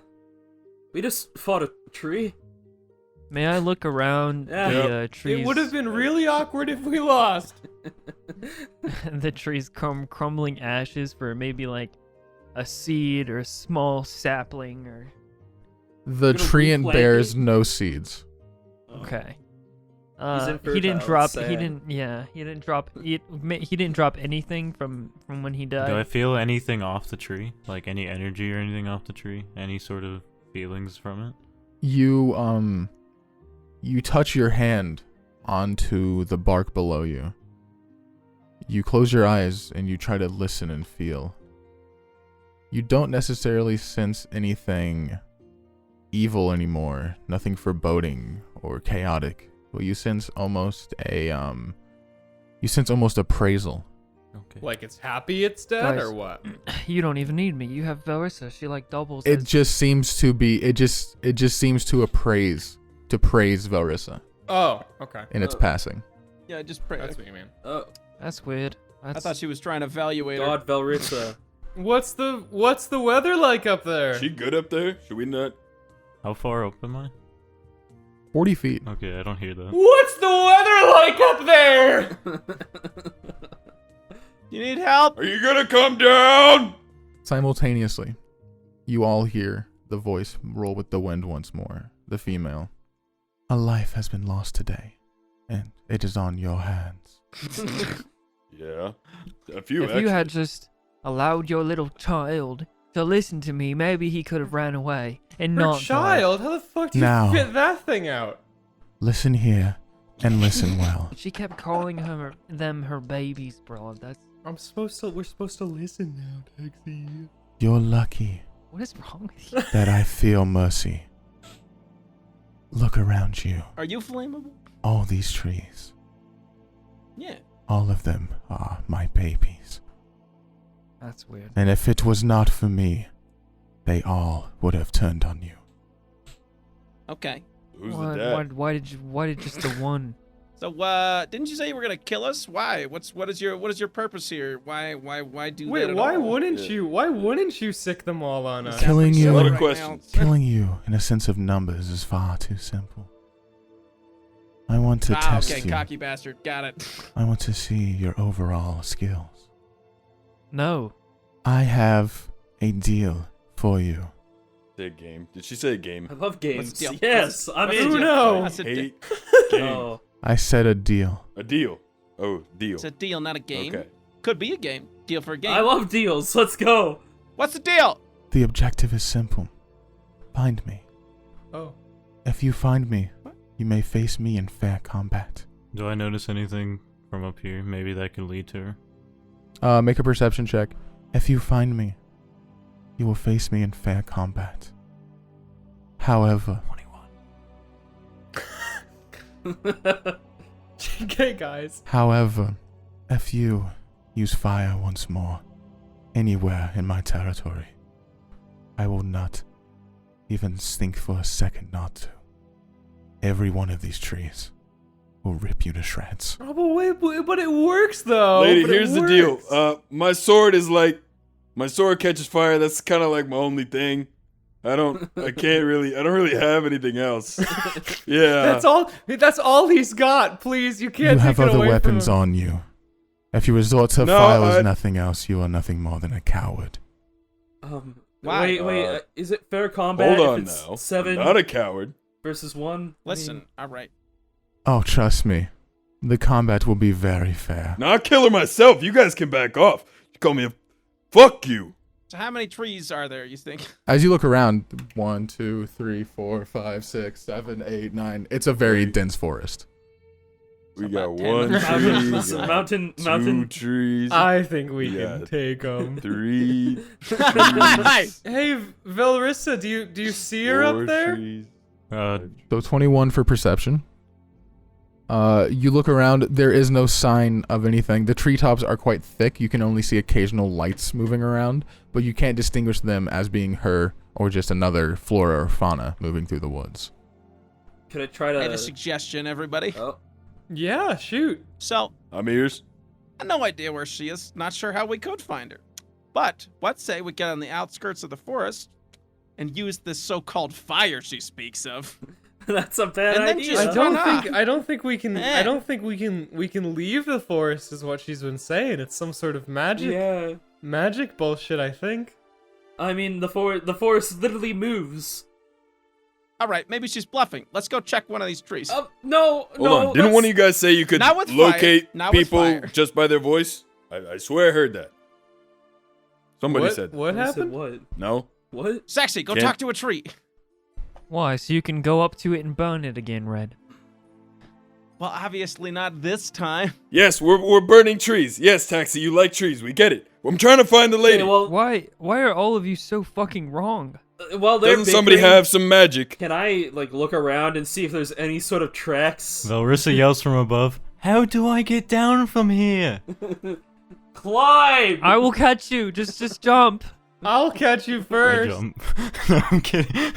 we just fought a tree. May I look around the trees? It would have been really awkward if we lost. The trees crumbling ashes for maybe like a seed or a small sapling or. The tree and bears no seeds. Okay. He's He didn't drop. sad. He didn't. Yeah. He didn't drop. He didn't drop anything from when he died. Do I feel anything off the tree? Like any energy or anything off the tree? Any sort of feelings from it? You touch your hand onto the bark below you. You close your eyes and you try to listen and feel. You don't necessarily sense anything evil anymore, nothing foreboding or chaotic. But you sense almost appraisal. Okay. Like it's happy it's dead Guys. or what? You don't even need me. You have Velrisa. She like doubles. It as- just seems to be. It just seems to praise Velrisa Oh, okay. in its passing. Yeah, just pray. That's what you mean. Oh, That's weird. I thought she was trying to evaluate her. God, Velrisa. What's the weather like up there? She good up there? Should we not? How far up am I? 40 feet. Okay, I don't hear that. What's the weather like up there? You need help? Are you gonna come down? Simultaneously, you all hear the voice roll with the wind once more. The female. A life has been lost today, and it is on your hands. Yeah, a few. If you had just allowed your little child to listen to me, maybe he could have ran away and Her not died. child? How the fuck do you Now. fit that thing out? Listen here, and listen well. She kept calling them her babies, bro. We're supposed to listen now, Taxi. You're lucky What is wrong with you? that I feel mercy. Look around you. Are you flammable? All these trees, Yeah. all of them are my babies. That's weird. And if it was not for me, they all would have turned on you. Okay. Who's the dad? Why did just the one? So, didn't you say you were gonna kill us? Why? What is your purpose here? Why do that? Wait, at why all? wouldn't you? Why wouldn't you sick them all on us? Killing you. A lot of Right questions. now. Killing you in a sense of numbers is far too simple. I want to test okay, you. cocky bastard. Got it. I want to see your overall skills. No. I have a deal for you. Say a game. Did she say a game? I love games. deal? Yes, I'm What's in. the Who deal? knows? What's the deal? Hate game. Oh, I said a deal. A deal. Oh, deal. It's a deal, not a game. Okay. Could be a game. Deal for a game. I love deals. Let's go. What's the deal? The objective is simple. Find me. Oh. If you find me, you may face me in fair combat. Do I notice anything from up here? Maybe that could lead to her. Make a perception check. If you find me, you will face me in fair combat. However, Okay, guys. However, if you use fire once more, anywhere in my territory, I will not even think for a second not to. Every one of these trees will rip you to shreds. Oh, but wait, but it works though. Lady, But it here's the deal. works. My sword is like, my sword catches fire. That's kind of like my only thing. I don't really have anything else. Yeah. That's all he's got. Please, you can't You take have it other away weapons from him. on you. If you resort to No, fire as I- nothing else, you are nothing more than a coward. Why? Wait. Is it fair combat? Hold on if it's now. 7 I'm not a coward. versus 1? Listen. All right. Oh, trust me. The combat will be very fair. Now I'll kill her myself. You guys can back off. You call me a fuck you. So how many trees are there, you think? As you look around, 1, 2, 3, 4, 5, 6, 7, 8, 9. It's a very dense forest. We about got 10 one mountains. tree. Mountain, Two mountain. trees. I think we Yeah. can take them. 3 Nice. Hey, Velrisa, do you see her up there? trees. So 21 for perception. You look around, there is no sign of anything. The treetops are quite thick. You can only see occasional lights moving around, but you can't distinguish them as being her or just another flora or fauna moving through the woods. Could I try I had a to? suggestion, everybody. Oh, Yeah, shoot. So, I'm ears. no idea where she is. Not sure how we could find her. But what say we get on the outskirts of the forest and use this so-called fire she speaks of? that's a bad And then idea. just- I don't think we can. Eh. I don't think we can leave the forest. Is what she's been saying. It's some sort of magic bullshit. I think. I mean, the forest literally moves. All right, maybe she's bluffing. Let's go check one of these trees. No, Hold on. Didn't one of you guys say you could Not with fire. locate Not with people fire. just by their voice? I swear I heard that. Somebody what, said that. What happened? What? No? What? Sexy, go Can't- talk to a tree. Why? So you can go up to it and burn it again, Red. Well, obviously not this time. Yes, we're burning trees. Yes, Taxi, you like trees. We get it. I'm trying to find the lady. Okay, well, Why are all of you so fucking wrong? they're Doesn't somebody bickering. have some magic? Can I look around and see if there's any sort of tracks? Velrisa yells from above, "How do I get down from here?" Climb! I will catch you. Just jump. I'll catch you I first. jump. No, I'm kidding.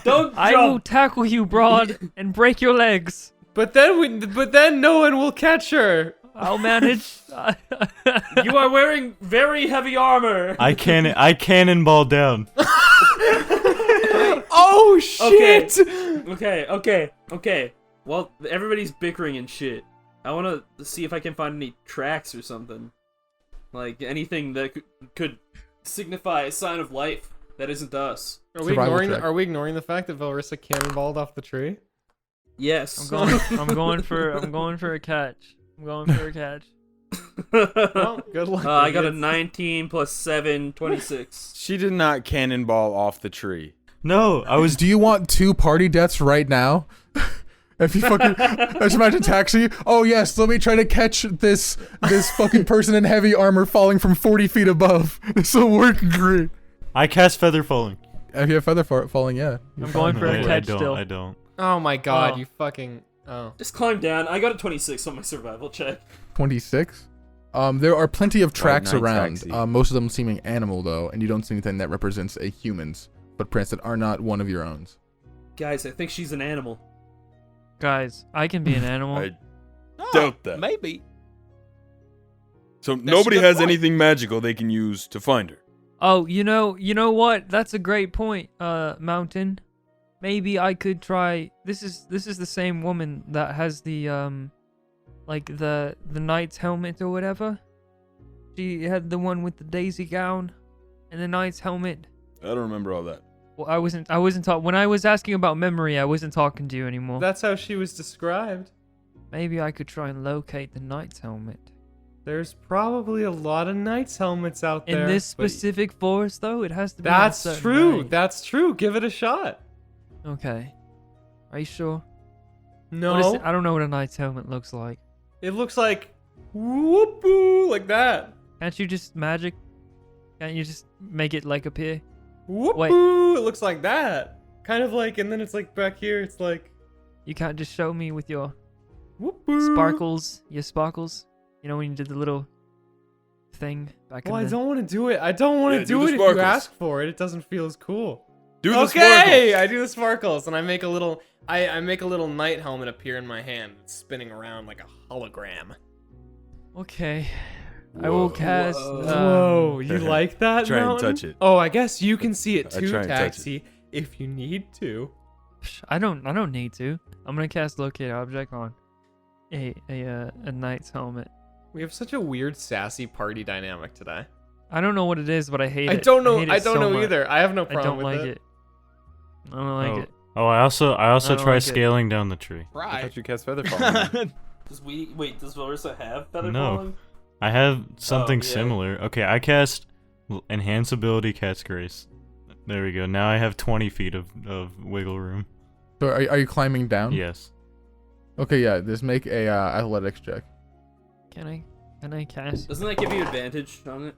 Don't I will jump! tackle you, Br'aad, and break your legs. But then no one will catch her. I'll manage. You are wearing very heavy armor. I cannonball down. Oh shit! Okay. Well, everybody's bickering and shit. I want to see if I can find any tracks or something. Like, anything that could signify a sign of life that isn't us. Are we Survival ignoring? check. Are we ignoring the fact that Velrisa cannonballed off the tree? Yes. I'm going for a catch. I'm going for a catch. Well, good luck. I got a idiots. 19 plus 7, 26. She did not cannonball off the tree. No, I was. Do you want 2 party deaths right now? If you fucking let's imagine Taxi. Oh yes, let me try to catch this fucking person in heavy armor falling from 40 feet above. This will work great. I cast feather falling. If you have feather falling, yeah. I'm going for a I catch don't. still. I don't. Oh my god, Oh. you fucking. Oh. Just climb down. I got a 26 on my survival check. 26. There are plenty of tracks night, around. Taxi. Most of them seeming animal though, and you don't see anything that represents a human's footprints that are not one of your own. Guys, I think she's an animal. Guys, I can be an animal. I Oh, doubt that. Maybe. So a nobody good has point. anything magical they can use to find her. Oh, you know what? That's a great point, Mountain. Maybe I could try. This is the same woman that has the like the knight's helmet or whatever. She had the one with the daisy gown and the knight's helmet. I don't remember all that. Well, I wasn't talking when I was asking about memory. I wasn't talking to you anymore. That's how she was described. Maybe I could try and locate the knight's helmet. There's probably a lot of knights' helmets out there. In this but specific forest, though, it has to be. on a That's certain true. day. That's true. Give it a shot. Okay. Are you sure? No. What is it? I don't know what a knight's helmet looks like. It looks like whoop-oo, like that. Can't you just magic? Can't you just make it like appear? Whoop-oo, it looks like that. Kind of like, and then it's like back here, it's like You can't just show me with your whoop-oo. sparkles, your sparkles. You know when you did the little thing back Well, I in the... don't want to do it. I don't want to Yeah, do do it the if you sparkles. ask for it. It doesn't feel as cool. Do the Okay, sparkles. I do the sparkles, and I make a little. I make a little knight helmet appear in my hand. It's spinning around like a hologram. Okay. I will cast... Whoa, you like that? Try and Mountain? touch it. Oh, I guess you can see it I too, try and touch it. Taxi, if you need to. I don't need to. I'm gonna cast locate object on a knight's helmet. We have such a weird, sassy party dynamic today. I don't know what it is, but I hate it. I don't know. hate I it don't so know much. either. I have no I problem don't with like it. I don't like it. Oh, I also I don't try like it. scaling down the tree. I Right. thought you cast feather falling. Does Velrisa have feather No. falling? I have something yeah. similar. Okay, I cast Enhance ability, Cat's Grace. There we go. Now I have 20 feet of wiggle room. So are you climbing down? Yes. Okay, yeah. Just make a athletics check. Can I cast? Doesn't that give you advantage on it?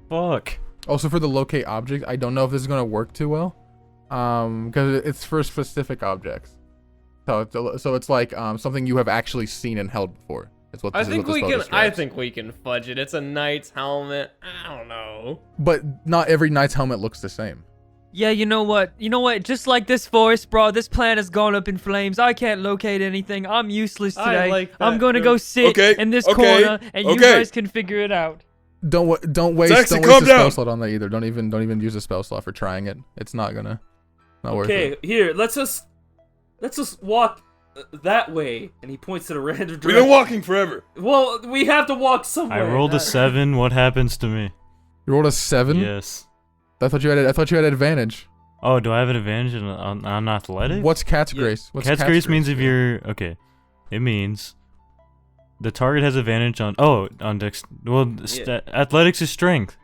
Fuck. Also for the locate object, I don't know if this is gonna work too well, because it's for specific objects. So it's like something you have actually seen and held before. It's what I this is think what this we spell can. I describes. think we can fudge it. It's a knight's helmet. I don't know. But not every knight's helmet looks the same. Yeah, you know what? Just like this forest, bro, this plant has gone up in flames. I can't locate anything. I'm useless I today. like I'm that. going to go sit in this corner, and you guys can figure it out. Don't waste Zaxi, a calm spell down. slot on that either. Don't even use a spell slot for trying it. It's not worth Okay, it. here, let's just walk that way. And he points at a random direction. We've been walking forever. Well, we have to walk somewhere. I rolled a 7. What happens to me? You rolled a 7. Yes. I thought you had advantage. Oh, do I have an advantage on athletics? What's Cat's Yeah. Grace? What's Cat's Grace means if you're okay. It means the target has advantage on dex. Well, athletics is strength.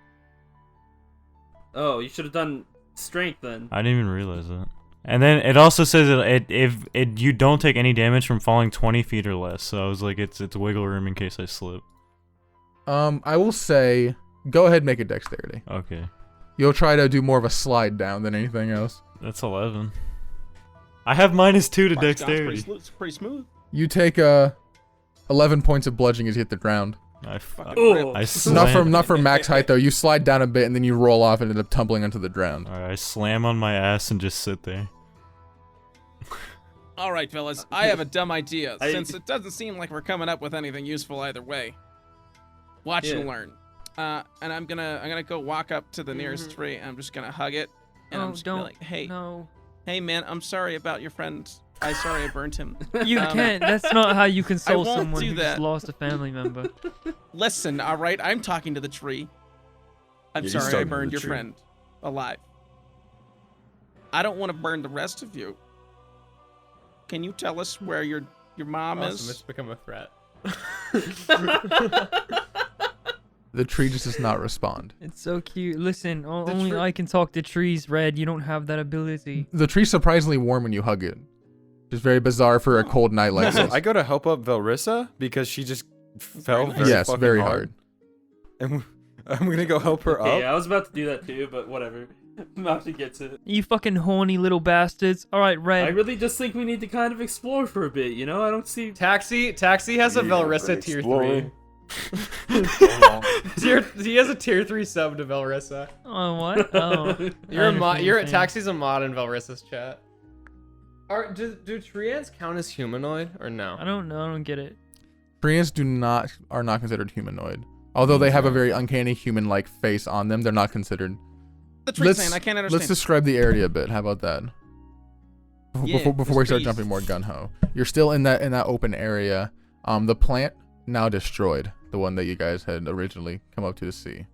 Oh, you should have done strength then. I didn't even realize that. And then it also says that if you don't take any damage from falling 20 feet or less. So I was like, it's wiggle room in case I slip. I will say, go ahead and make a dexterity. Okay, You'll try to do more of a slide down than anything else. that's 11. I have -2 to March down, it's dexterity. pretty smooth. You take 11 points of bludgeoning as you hit the ground. Oh, I slam. Not from max height though. You slide down a bit and then you roll off and end up tumbling onto the ground. Alright, I slam on my ass and just sit there. All right, fellas, I have a dumb idea. I- Since it doesn't seem like we're coming up with anything useful either way. Watch and Yeah. learn. And I'm gonna go walk up to the nearest tree. And I'm just gonna hug it, and I'm Oh, just gonna don't. be like, hey, No. hey, man, I'm sorry about your friend. I'm sorry I burnt him. You can't. That's not how you console won't someone do who just that. lost a family member. Listen, all right, I'm talking to the tree. I'm Yeah, he's sorry I talking to burned the your tree. friend alive. I don't want to burn the rest of you. Can you tell us where your mom Awesome, is? it's become a threat. The tree just does not respond. It's so cute. Listen, only I can talk to trees, Red. You don't have that ability. The tree's surprisingly warm when you hug it. Just very bizarre for a cold night like So this. I go to help up Velrisa because she just fell very Yes, fucking very hard. And I'm gonna go help her okay, up. I was about to do that too, but whatever. I'm about to get to it. You fucking horny little bastards. All right, I Red. really just think we need to kind of explore for a bit, you know? I don't see... Taxi has a Velrisa tier 3. Exploring. He has a tier 3 sub to Velrisa. Oh, what? Oh. You're Taxi's a mod in Velrisa's chat. Do Treants count as humanoid or no? I don't know. I don't get it. Treants are not considered humanoid. Although they have a very uncanny human-like face on them, they're not considered. The tree's saying I can't understand. Let's describe the area a bit. How about that? Yeah, Before we start trees. jumping more gun-ho. You're still in that open area. The plant now destroyed. The one that you guys had originally come up to see.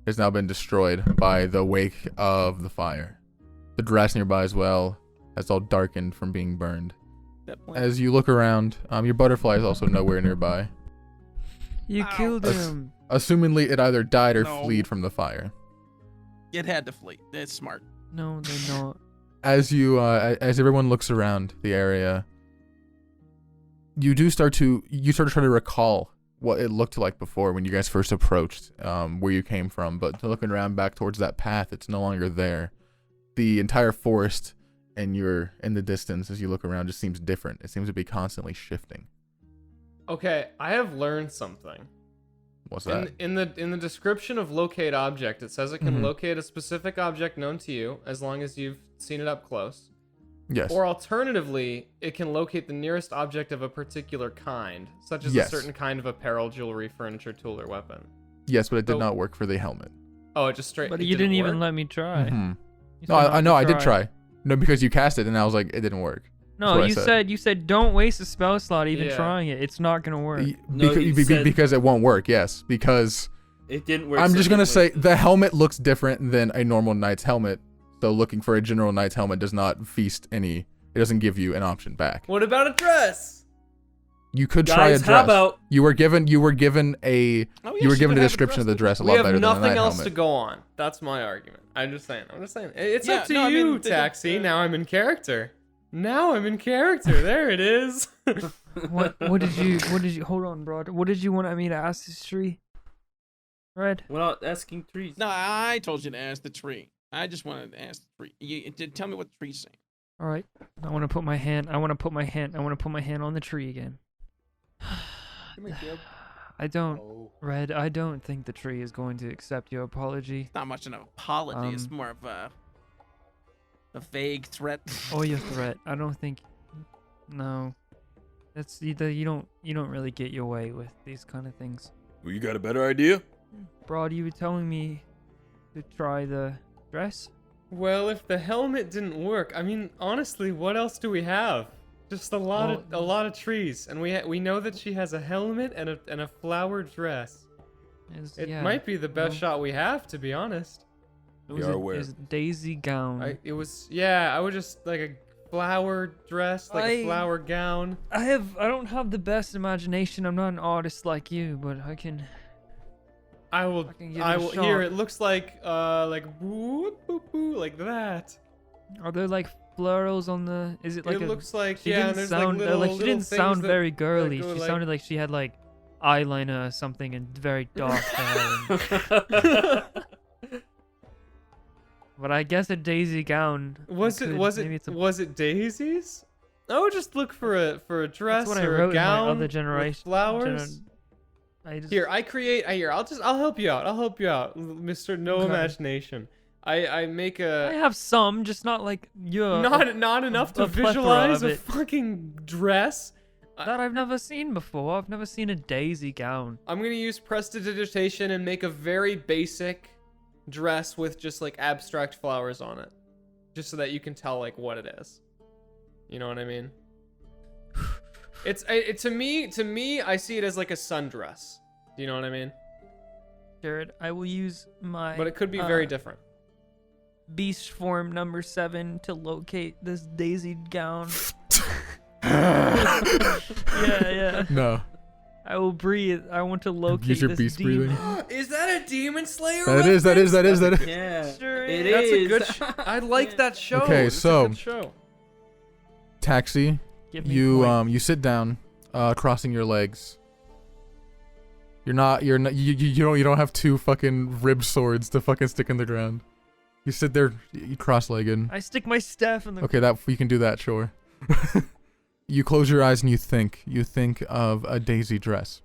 Has now been destroyed by the wake of the fire. The grass nearby as well has all darkened from being burned. That plant. As you look around, your butterfly is also nowhere nearby. You killed him. Assumingly, it either died or No. fled from the fire. It had to flee. It's smart. No, they're not. As as everyone looks around the area, you start to try to recall what it looked like before when you guys first approached where you came from. But looking around back towards that path, it's no longer there. The entire forest and you're in the distance as you look around just seems different. It seems to be constantly shifting. Okay, I have learned something. What's that? In the description of locate object, it says it can Mhm. locate a specific object known to you as long as you've seen it up close. Yes. Or alternatively, it can locate the nearest object of a particular kind, such as Yes. a certain kind of apparel, jewelry, furniture, tool, or weapon. Yes, but it did So- not work for the helmet. Oh, it just straight. But it you didn't even work? let me try. Mhm. You No, said not I know. to I did try. No, because you cast it and I was like, it didn't work. No, That's what I you said don't waste a spell slot even Yeah. trying it. It's not gonna work. No, he said- Because it won't work. Yes, because It didn't work. I'm so just it gonna didn't say work. the helmet looks different than a normal knight's helmet. So looking for a general knight's helmet does not feast any. It doesn't give you an option back. What about a dress? You could try a Guys, dress. how about You were given a Oh, yeah, you were she given could a have description of the dress a We lot have better than nothing that else helmet. to go on. That's my argument. I'm just saying. It's Yeah, up to no, I you, mean, Taxi. Now I'm in character. There it is. What did you hold on, Br'aad. What did you want me to ask this tree? Red. we're not asking trees? No, I told you to ask the tree. I just wanted to ask the tree. You tell me what the tree's saying. All right. I want to put my hand on the tree again. I don't, Red. I don't think the tree is going to accept your apology. It's not much of an apology. It's more of a vague threat. Or your threat. I don't think. No. That's either you don't really get your way with these kind of things. Well, you got a better idea? Br'aad, you were telling me to try the dress? Well, if the helmet didn't work, I mean, honestly, what else do we have? Just a lot of trees, and we know that she has a helmet and a flower dress. It might be the best shot we have, to be honest. It We was are a, aware. it was a daisy gown. I would just like a flower dress, like a flower gown. I don't have the best imagination. I'm not an artist like you, but I can. I will. can give it I a will. shot. Here, it looks like boop, boop, boop, like that. Are there like florals on the? Is it like it looks like She yeah. didn't And there's sound like little, she didn't little sound things very that girly. go She like- sounded like she had like eyeliner or something and very dark hair. But I guess a daisy gown. Was maybe it's a, was it daisies? I would just look for a dress that's what I or wrote a gown in my other with generation. flowers. Here, I'll help you out. Mr. No Okay. Imagination. I make a I have some, just not like your. not enough to a plethora visualize of a it. fucking dress. that I've never seen before. I've never seen a daisy gown. I'm gonna use prestidigitation and make a very basic dress with just like abstract flowers on it, just so that you can tell like what it is. You know what I mean? To me, I see it as like a sundress. Do you know what I mean? Jared, I will use my. But it could be very different. Beast form number 7 to locate this daisied gown. yeah. No. I will breathe. I want to locate Use your this beast demon. breathing. Is that a Demon Slayer? That is. Yeah, Sure it That's a is. good. I like that show. Okay, It's a so- good show. Taxi, Give me you points. you sit down, crossing your legs. You don't have two fucking rib swords to fucking stick in the ground. You sit there, you cross-legged. I stick my staff in the. Okay, that you can do that, sure. You close your eyes and you think of a daisy dress.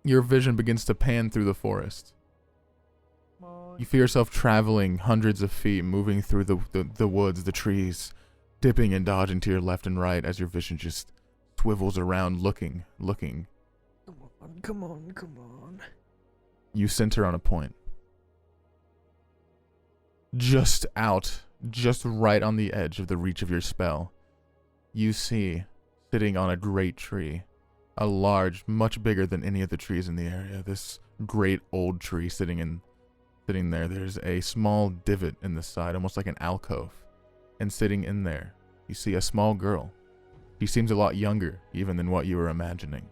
Your vision begins to pan through the forest. You feel yourself traveling hundreds of feet, moving through the woods, the trees, dipping and dodging to your left and right as your vision just swivels around, looking. Come on. You center on a point. Just right on the edge of the reach of your spell, you see, sitting on a great tree, a large, much bigger than any of the trees in the area, this great old tree sitting there. There's a small divot in the side, almost like an alcove. And sitting in there, you see a small girl. She seems a lot younger, even than what you were imagining.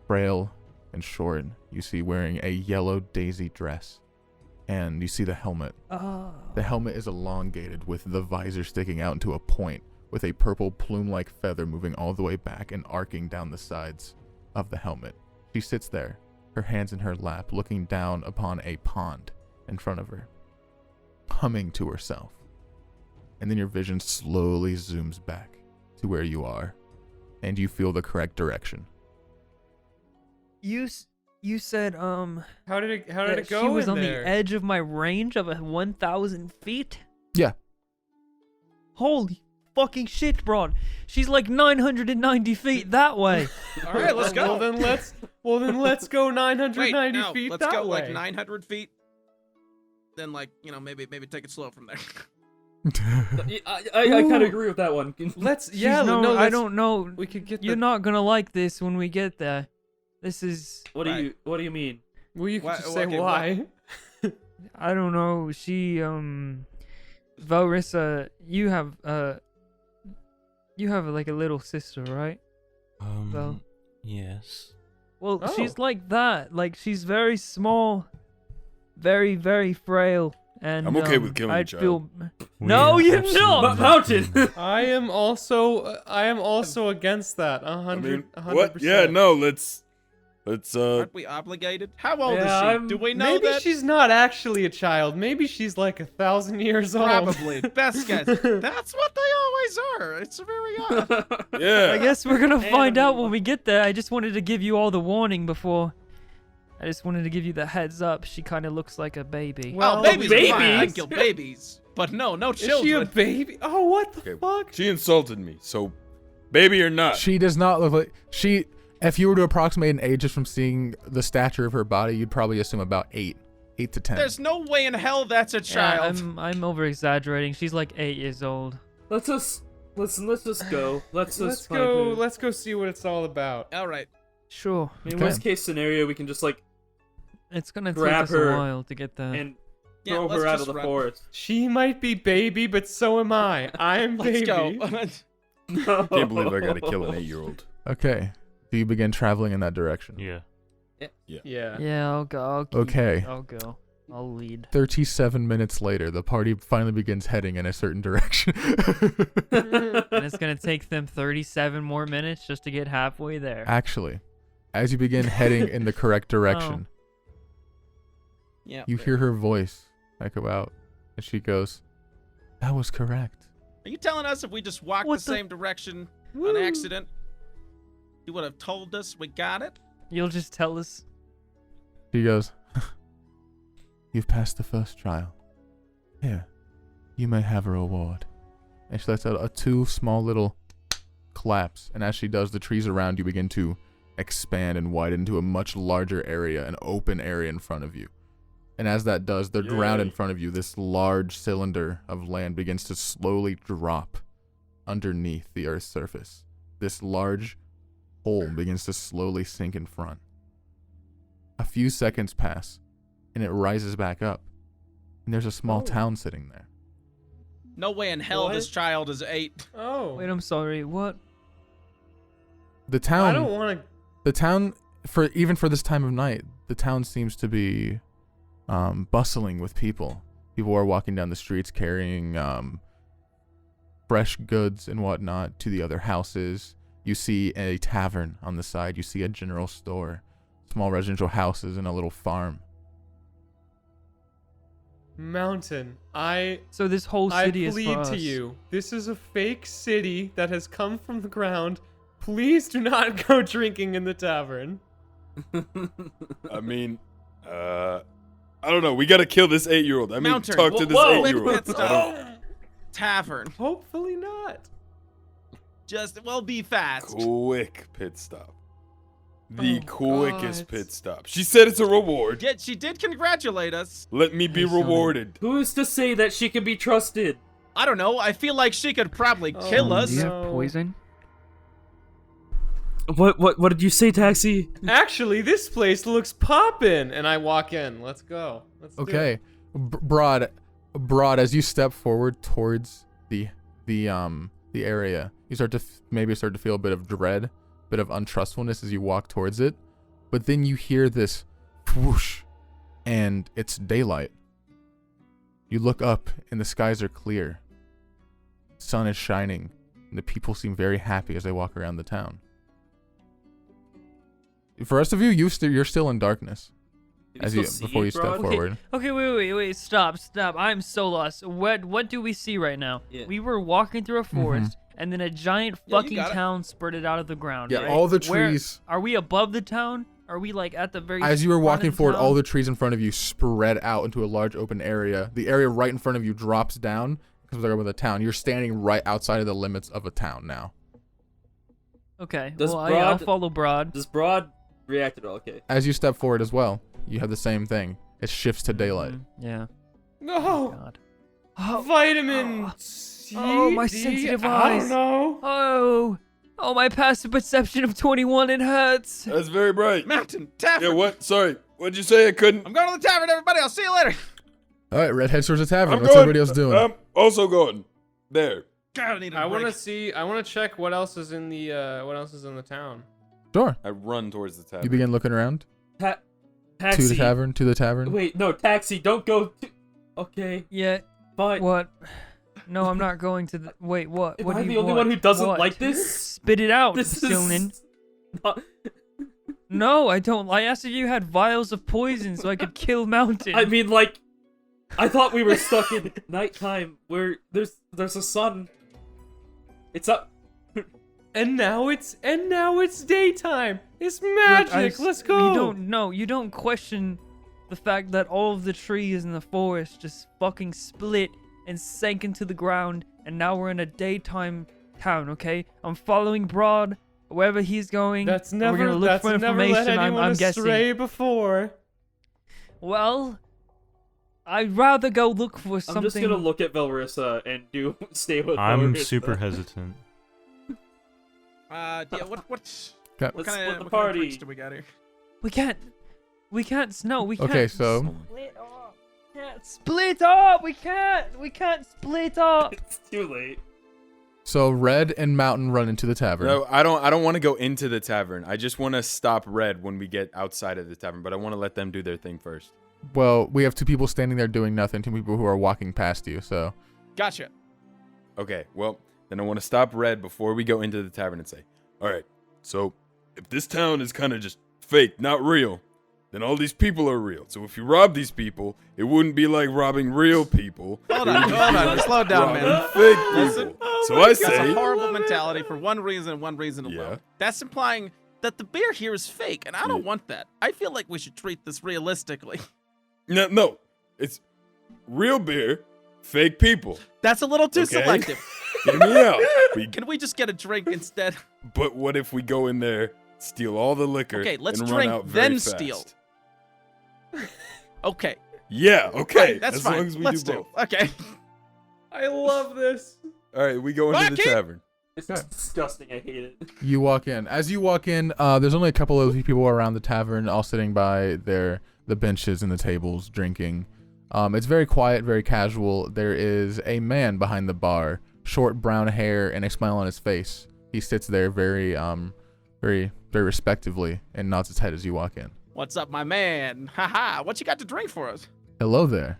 Frail and short, you see wearing a yellow daisy dress. And you see the helmet. The helmet is elongated with the visor sticking out into a point, with a purple plume-like feather moving all the way back and arcing down the sides of the helmet. She sits there, her hands in her lap, looking down upon a pond in front of her, humming to herself. And then your vision slowly zooms back to where you are, and you feel the correct direction. You said How did it that go? she was in on there? the edge of my range of 1,000 feet. Yeah. Holy fucking shit, Br'aad. She's like 990 feet that way. All right, let's go. Well then let's go 990 Wait, no, feet let's that go way. like 900 feet. Then maybe take it slow from there. I kind of agree with that one. I don't know. We could get You're not gonna like this when we get there. This is. What do you mean? Well, you could Why- just say okay, why. I don't know. She Velrisa, you have like a little sister, right? Well. Yes. Well, Oh. she's like that. Like, she's very small, very, very frail, and I'm okay with killing a I'd child. feel. We No, are you're absolutely not. Mountain. I am also against that. 100. What? Yeah, no, let's Aren't we obligated? How old Yeah, is she? I'm- Do we know Maybe that? she's not actually a child. Maybe she's like 1,000 years old. Probably. Best guess. That's what they always are. It's very odd. yeah. I guess we're gonna find out Animal. when we get there. I just wanted to give you all the warning before. I just wanted to give you the heads up. She kind of looks like a baby. Well, Oh, babies are fine. I babies? kill babies. But no Is she a children. baby? Oh, what the Okay, fuck? She insulted me, so baby or not. She does not look like she. If you were to approximate an age just from seeing the stature of her body, you'd probably assume about 8 to 10. There's no way in hell that's a Yeah, child. I'm over exaggerating. She's like 8 years old. Let's just go. Let's Let's find go. her. Let's go see what it's all about. All right. Sure. I mean, Okay. worst case scenario, we can just like It's gonna take Grab us her a while to get there. and Yeah, throw let's her out just of the run. forest. She might be baby, but so am I. I'm Let's baby. go. No. Can't believe I gotta kill an 8-year-old. Okay. Do you begin traveling in that direction? Yeah. Yeah. Yeah, I'll go. I'll keep- Okay. I'll go. I'll lead. 37 minutes later, the party finally begins heading in a certain direction. And it's gonna take them 37 more minutes just to get halfway there. Actually, as you begin heading in the correct direction, Yeah. you hear her voice echo out, and she goes, "That was correct." Are you telling us if we just walked What the the- same direction on accident, you would have told us we got it? You'll just tell us. She goes, "You've passed the first trial. Here, you may have a reward." And she lets out a 2 small little claps, and as she does, the trees around you begin to expand and widen into a much larger area, an open area in front of you. And as that does, the ground in Yay. front of you, this large cylinder of land, begins to slowly drop underneath the Earth's surface. This large hole begins to slowly sink in front. A few seconds pass, and it rises back up, and there's a small town sitting there. No way in hell What? this child is 8. Oh. Wait, I'm sorry. What? The town, I don't want to. the town, for this time of night, the town seems to be bustling with people. People are walking down the streets carrying fresh goods and whatnot to the other houses. You see a tavern on the side. You see a general store, small residential houses, and a little farm. Mountain. So this whole I city is for plead us. to you. This is a fake city that has come from the ground. Please do not go drinking in the tavern. I mean, I don't know. We gotta kill this 8-year-old. I mean, Mountain. talk to this Whoa. 8-year-old. Let's go. Tavern. Hopefully not. Just, well, be fast. Quick pit stop. The Oh, quickest God. pit stop. She said it's a reward. Yet she did congratulate us. Let me be Hey, Sonny. rewarded. Who is to say that she can be trusted? I don't know. I feel like she could probably kill Oh, us. Do you No. have poison? What did you say, Taxi? Actually, this place looks poppin'. And I walk in. Let's go. Let's do it. Okay, Br'aad, as you step forward towards the area, you start to maybe start to feel a bit of dread, bit of untrustfulness as you walk towards it, but then you hear this whoosh, and it's daylight. You look up, and the skies are clear. Sun is shining, and the people seem very happy as they walk around the town. For the rest of you, you're still in darkness as you before you step forward. Okay, wait, stop. I'm so lost. What do we see right now? Yeah. We were walking through a forest, and then a giant Yeah, you fucking got it. town spurted out of the ground. Yeah, right? all the Where- trees. Are we above the town? Are we like at the very As you were front walking of the forward, town? all the trees in front of you spread out into a large open area. The area right in front of you drops down because they're over the town. You're standing right outside of the limits of a town now. Okay, Does well, I'll Br'aad- follow Br'aad. Does Br'aad react at all? Okay. As you step forward as well, you have the same thing. It shifts to daylight. Yeah. No. God. Vitamin C. Oh, my D? sensitive I eyes. don't know. Oh, my passive perception of 21, it hurts. That's very bright. Mountain. Tavern. Yeah, what? Sorry. What'd you say? I couldn't. I'm going to the tavern, everybody. I'll see you later. All right, Red heads towards the tavern. I'm What's going. everybody else doing? I'm also going. There. God, I need a I want to break. see. I want to check what else is in the town. Sure. I run towards the tavern. You begin looking around Taxi. to the tavern. To the tavern. Wait, no, taxi. Don't go. Okay, Yeah. fine. What? No, I'm not going to the. Wait, what? Am What I do the you only want? one who doesn't What? like this? Spit it out, This Sonin. is not... No, I don't. I asked if you had vials of poison so I could kill Mountain. I mean, like, I thought we were stuck in nighttime where there's a sun. It's up. And now it's daytime. It's magic. Let's go. You don't question the fact that all of the trees in the forest just fucking split and sank into the ground, and now we're in a daytime town. Okay, I'm following Br'aad wherever he's going. That's and never. We're gonna look That's for never let information. anyone I'm astray guessing. before. Well, I'd rather go look for something. I'm just gonna look at Velrisa and stay with I'm Velrisa. super hesitant. Yeah, what Let's kind split of the drinks party. do we got here? We can't. No, we can't. Okay, so Split up. Can't split up. We can't. We can't split up. It's too late. Red and Mountain run into the tavern. No, I don't want to go into the tavern. I just want to stop Red when we get outside of the tavern, but I want to let them do their thing first. Well, we have two people standing there doing nothing. Two people who are walking past you. So Gotcha. Okay, well, then I want to stop Red before we go into the tavern and say, All right, so if this town is kind of just fake, not real, then all these people are real. So if you rob these people, it wouldn't be like robbing real people. Hold on. Slow down, Robbing man. fake Listen. people. So I That's a say, horrible mentality for one reason alone. Yeah. That's implying that the beer here is fake, and I don't want that. I feel like we should treat this realistically. no, it's real beer, fake people. That's a little too Okay. selective. Hear me out. Can we just get a drink instead? But what if we go in there, steal all the liquor, Okay, let's and drink, run out very then fast? steal. Okay. Yeah, okay. That's as fine. long as we Let's do both. Okay. I love this. all right, we go into the Rocky! tavern. It's disgusting. I hate it. you walk in. As you walk in, there's only a couple of people around the tavern, all sitting by the benches and the tables, drinking. It's very quiet, very casual. There is a man behind the bar, short brown hair and a smile on his face. He sits there very respectively and nods his head as you walk in. What's up, my man? Haha. What you got to drink for us? Hello there.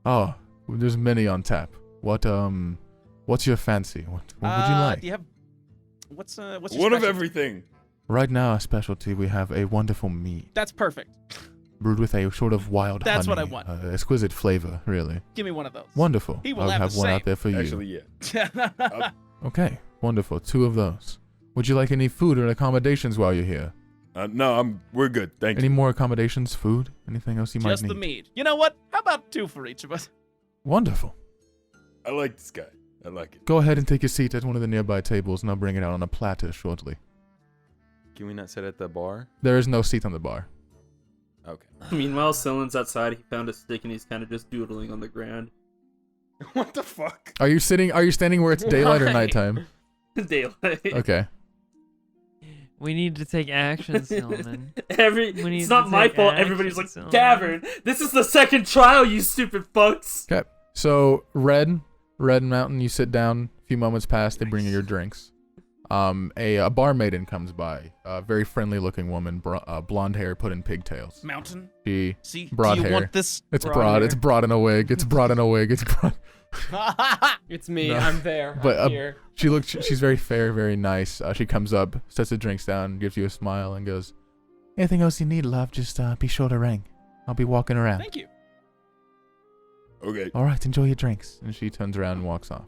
Oh, there's many on tap. What's your fancy? What would you like? Do you have what's your One of specialty? everything. Right now, our specialty, we have a wonderful mead That's perfect. brewed with a sort of wild That's what I honey. want. Exquisite flavor, really. Give me one of those. Wonderful. He will I'll have have the one same. out there for you. Actually, yeah. Okay, wonderful. 2 of those. Would you like any food or accommodations while you're here? No, we're good. Thank Any you. more accommodations, food, anything else you Just might the need? mead. You know what? How about 2 for each of us? Wonderful. I like this guy. I like it. Go ahead and take your seat at one of the nearby tables, and I'll bring it out on a platter shortly. Can we not sit at the bar? There is no seat on the bar. Okay. Meanwhile, Solin's outside. He found a stick and he's kind of just doodling on the ground. What the fuck? Are you standing where it's daylight or Why? nighttime? Daylight. Okay. We need to take action, Silman. We need it's to not my take fault. action, Everybody's like, Silman. Cavern. This is the second trial, you stupid fucks. Okay. So Red Mountain, you sit down. A few moments pass. They bring you your drinks. A bar maiden comes by. A very friendly looking woman, blonde hair put in pigtails. Mountain. She See, Br'aad do you hair. want this? It's Br'aad broad. hair. It's broad in a wig. It's broad in a wig. It's broad. It's me. No. I'm there. But, I'm here. She's very fair, very nice. She comes up, sets the drinks down, gives you a smile, and goes, "Anything else you need, love? Just be sure to ring. I'll be walking around." Thank you. Okay. All right, enjoy your drinks. And she turns around and walks off.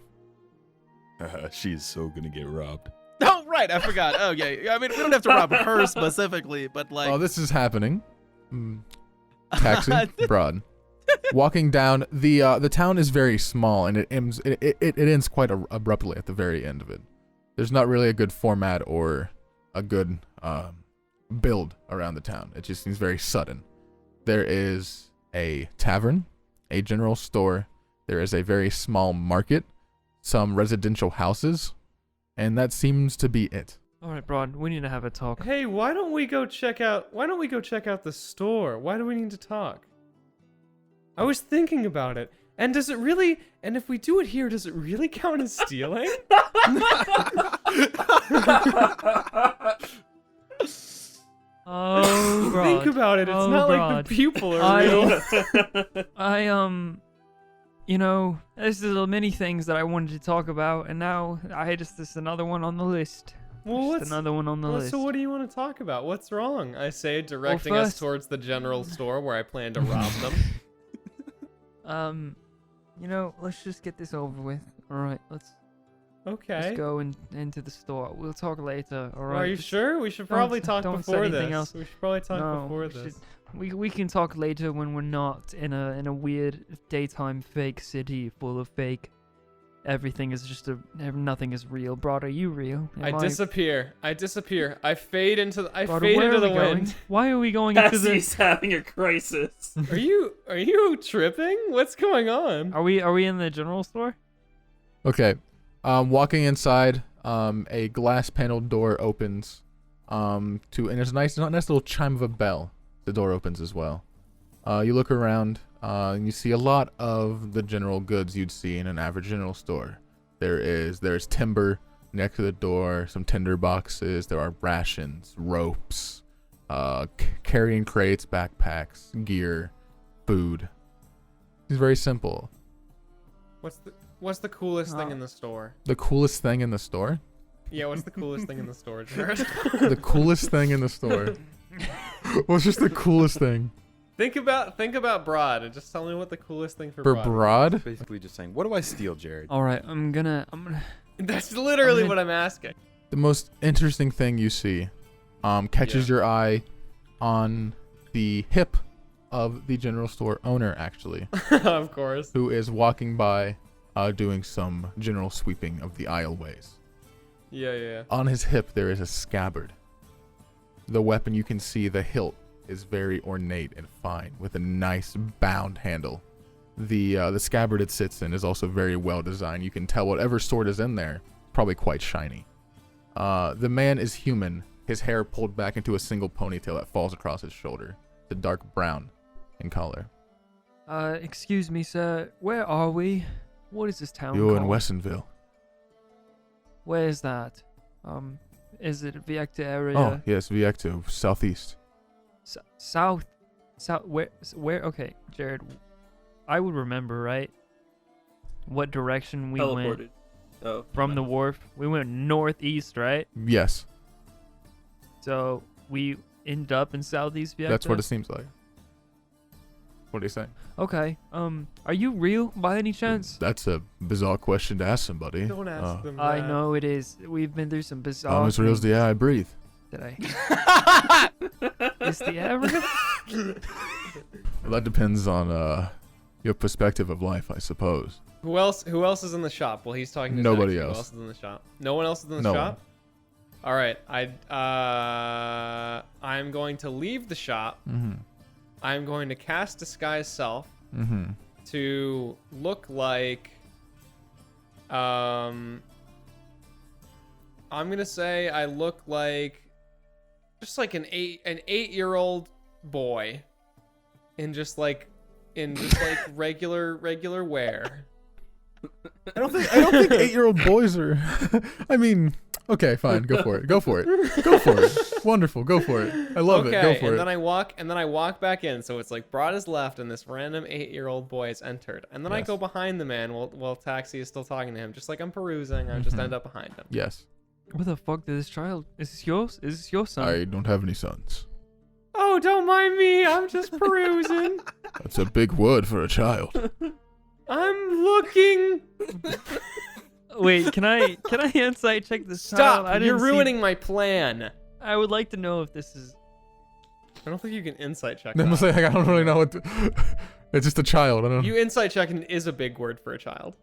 She's so gonna get robbed. Oh, right. I forgot. Okay. I mean, we don't have to rob her specifically, but like. Oh, this is happening. Taxi, Br'aad. Walking down, the town is very small, and it ends quite abruptly at the very end of it. There's not really a good format or a good build around the town. It just seems very sudden. There is a tavern, a general store. There is a very small market, some residential houses, and that seems to be it. All right, Br'aad, we need to have a talk. Hey, why don't we go check out the store? Why do we need to talk? I was thinking about it, And does it really? And if we do it here, does it really count as stealing? Oh, Br'aad. Think about it. It's Oh, not like Br'aad. the people are real. You know, there's many things that I wanted to talk about, and now this is another one on the list. Well, Just another one on the list. So what do you want to talk about? What's wrong? I say, directing us first- towards the general store where I plan to rob them. You know, let's just get this over with. All right, let's Okay. go into the store. We'll talk later. All right. Are you Just- sure? We should don't- probably talk don't say before anything this. else. We should probably talk No, before we this. We can talk later when we're not in a weird daytime fake city full of fake. Everything is nothing is real. Br'aad, are you real? I disappear. I fade into the Br'aad, fade where into are the we going? wind. Why are we going into the? He's having a crisis. Are you tripping? What's going on? Are we in the general store? Okay. Walking inside, a glass paneled door opens. And there's a nice little chime of a bell. The door opens as well. You look around, and you see a lot of the general goods you'd see in an average general store. There's timber next to the door, some tinder boxes. There are rations, ropes, carrying crates, backpacks, gear, food. It's very simple. What's the coolest thing in the store? The coolest thing in the store? Yeah, what's the coolest thing in the store, Jared? The coolest thing in the store. What's just the coolest thing? Think about Br'aad and just tell me what the coolest thing for For Br'aad is. Br'aad? Basically just saying, what do I steal, Jared? All right, I'm gonna. That's literally what I'm asking. The most interesting thing you see catches your eye on the hip of the general store owner, actually, Of course. who is walking by doing some general sweeping of the aisleways. Yeah. On his hip, there is a scabbard. The weapon, you can see the hilt is very ornate and fine with a nice bound handle. The scabbard it sits in is also very well designed. You can tell whatever sword is in there, probably quite shiny. The man is human, his hair pulled back into a single ponytail that falls across his shoulder. It's a dark brown in color. Excuse me, sir. Where are we? What is this town You're called? in Westonville. Where is that? Is it Viecta area? Oh, yes, Viecto, southeast. South. Where? Okay, Jared. I would remember, right? What direction we went Teleported. Oh. from the wharf? We went northeast, right? Yes, So we ended up in southeast Viecta. that's what it seems like. What do you say? Okay. Are you real by any chance? That's a bizarre question to ask somebody. Don't ask them I that. know it is. We've been through some bizarre. I'm as real as the air I breathe. Did I? Is the air real? Well, that depends on your perspective of life, I suppose. Who else is in the shop? Well, he's talking to Nobody Jackson. else. Who else is in the shop? No one else is in the No shop? All right. I'm going to leave the shop. Mm-hmm. I'm going to cast Disguise Self Mm-hmm. to look like I'm gonna say I look like just like an 8-year-old boy in just like regular wear. I don't think 8-year-old boys are. I mean, okay, fine, go for it. Go for it. Wonderful, go for it. I love it. Go for and it. then I walk back in, so it's like Br'aad is left and this random 8-year-old boy has entered, and then I Yes. go behind the man while Taxi is still talking to him, just like I'm perusing. I just Mhm. end up behind him. Yes, What the fuck did this child? Is this yours? Is this your son? I don't have any sons. Oh, don't mind me. I'm just perusing. That's a big word for a child. I'm looking. Wait, can I insight check this child? Stop! I You're didn't see- ruining my plan. I would like to know if this is. I don't think you can insight check. I'm That. like, I don't really know what. It's just a child. I don't. You insight checking is a big word for a child.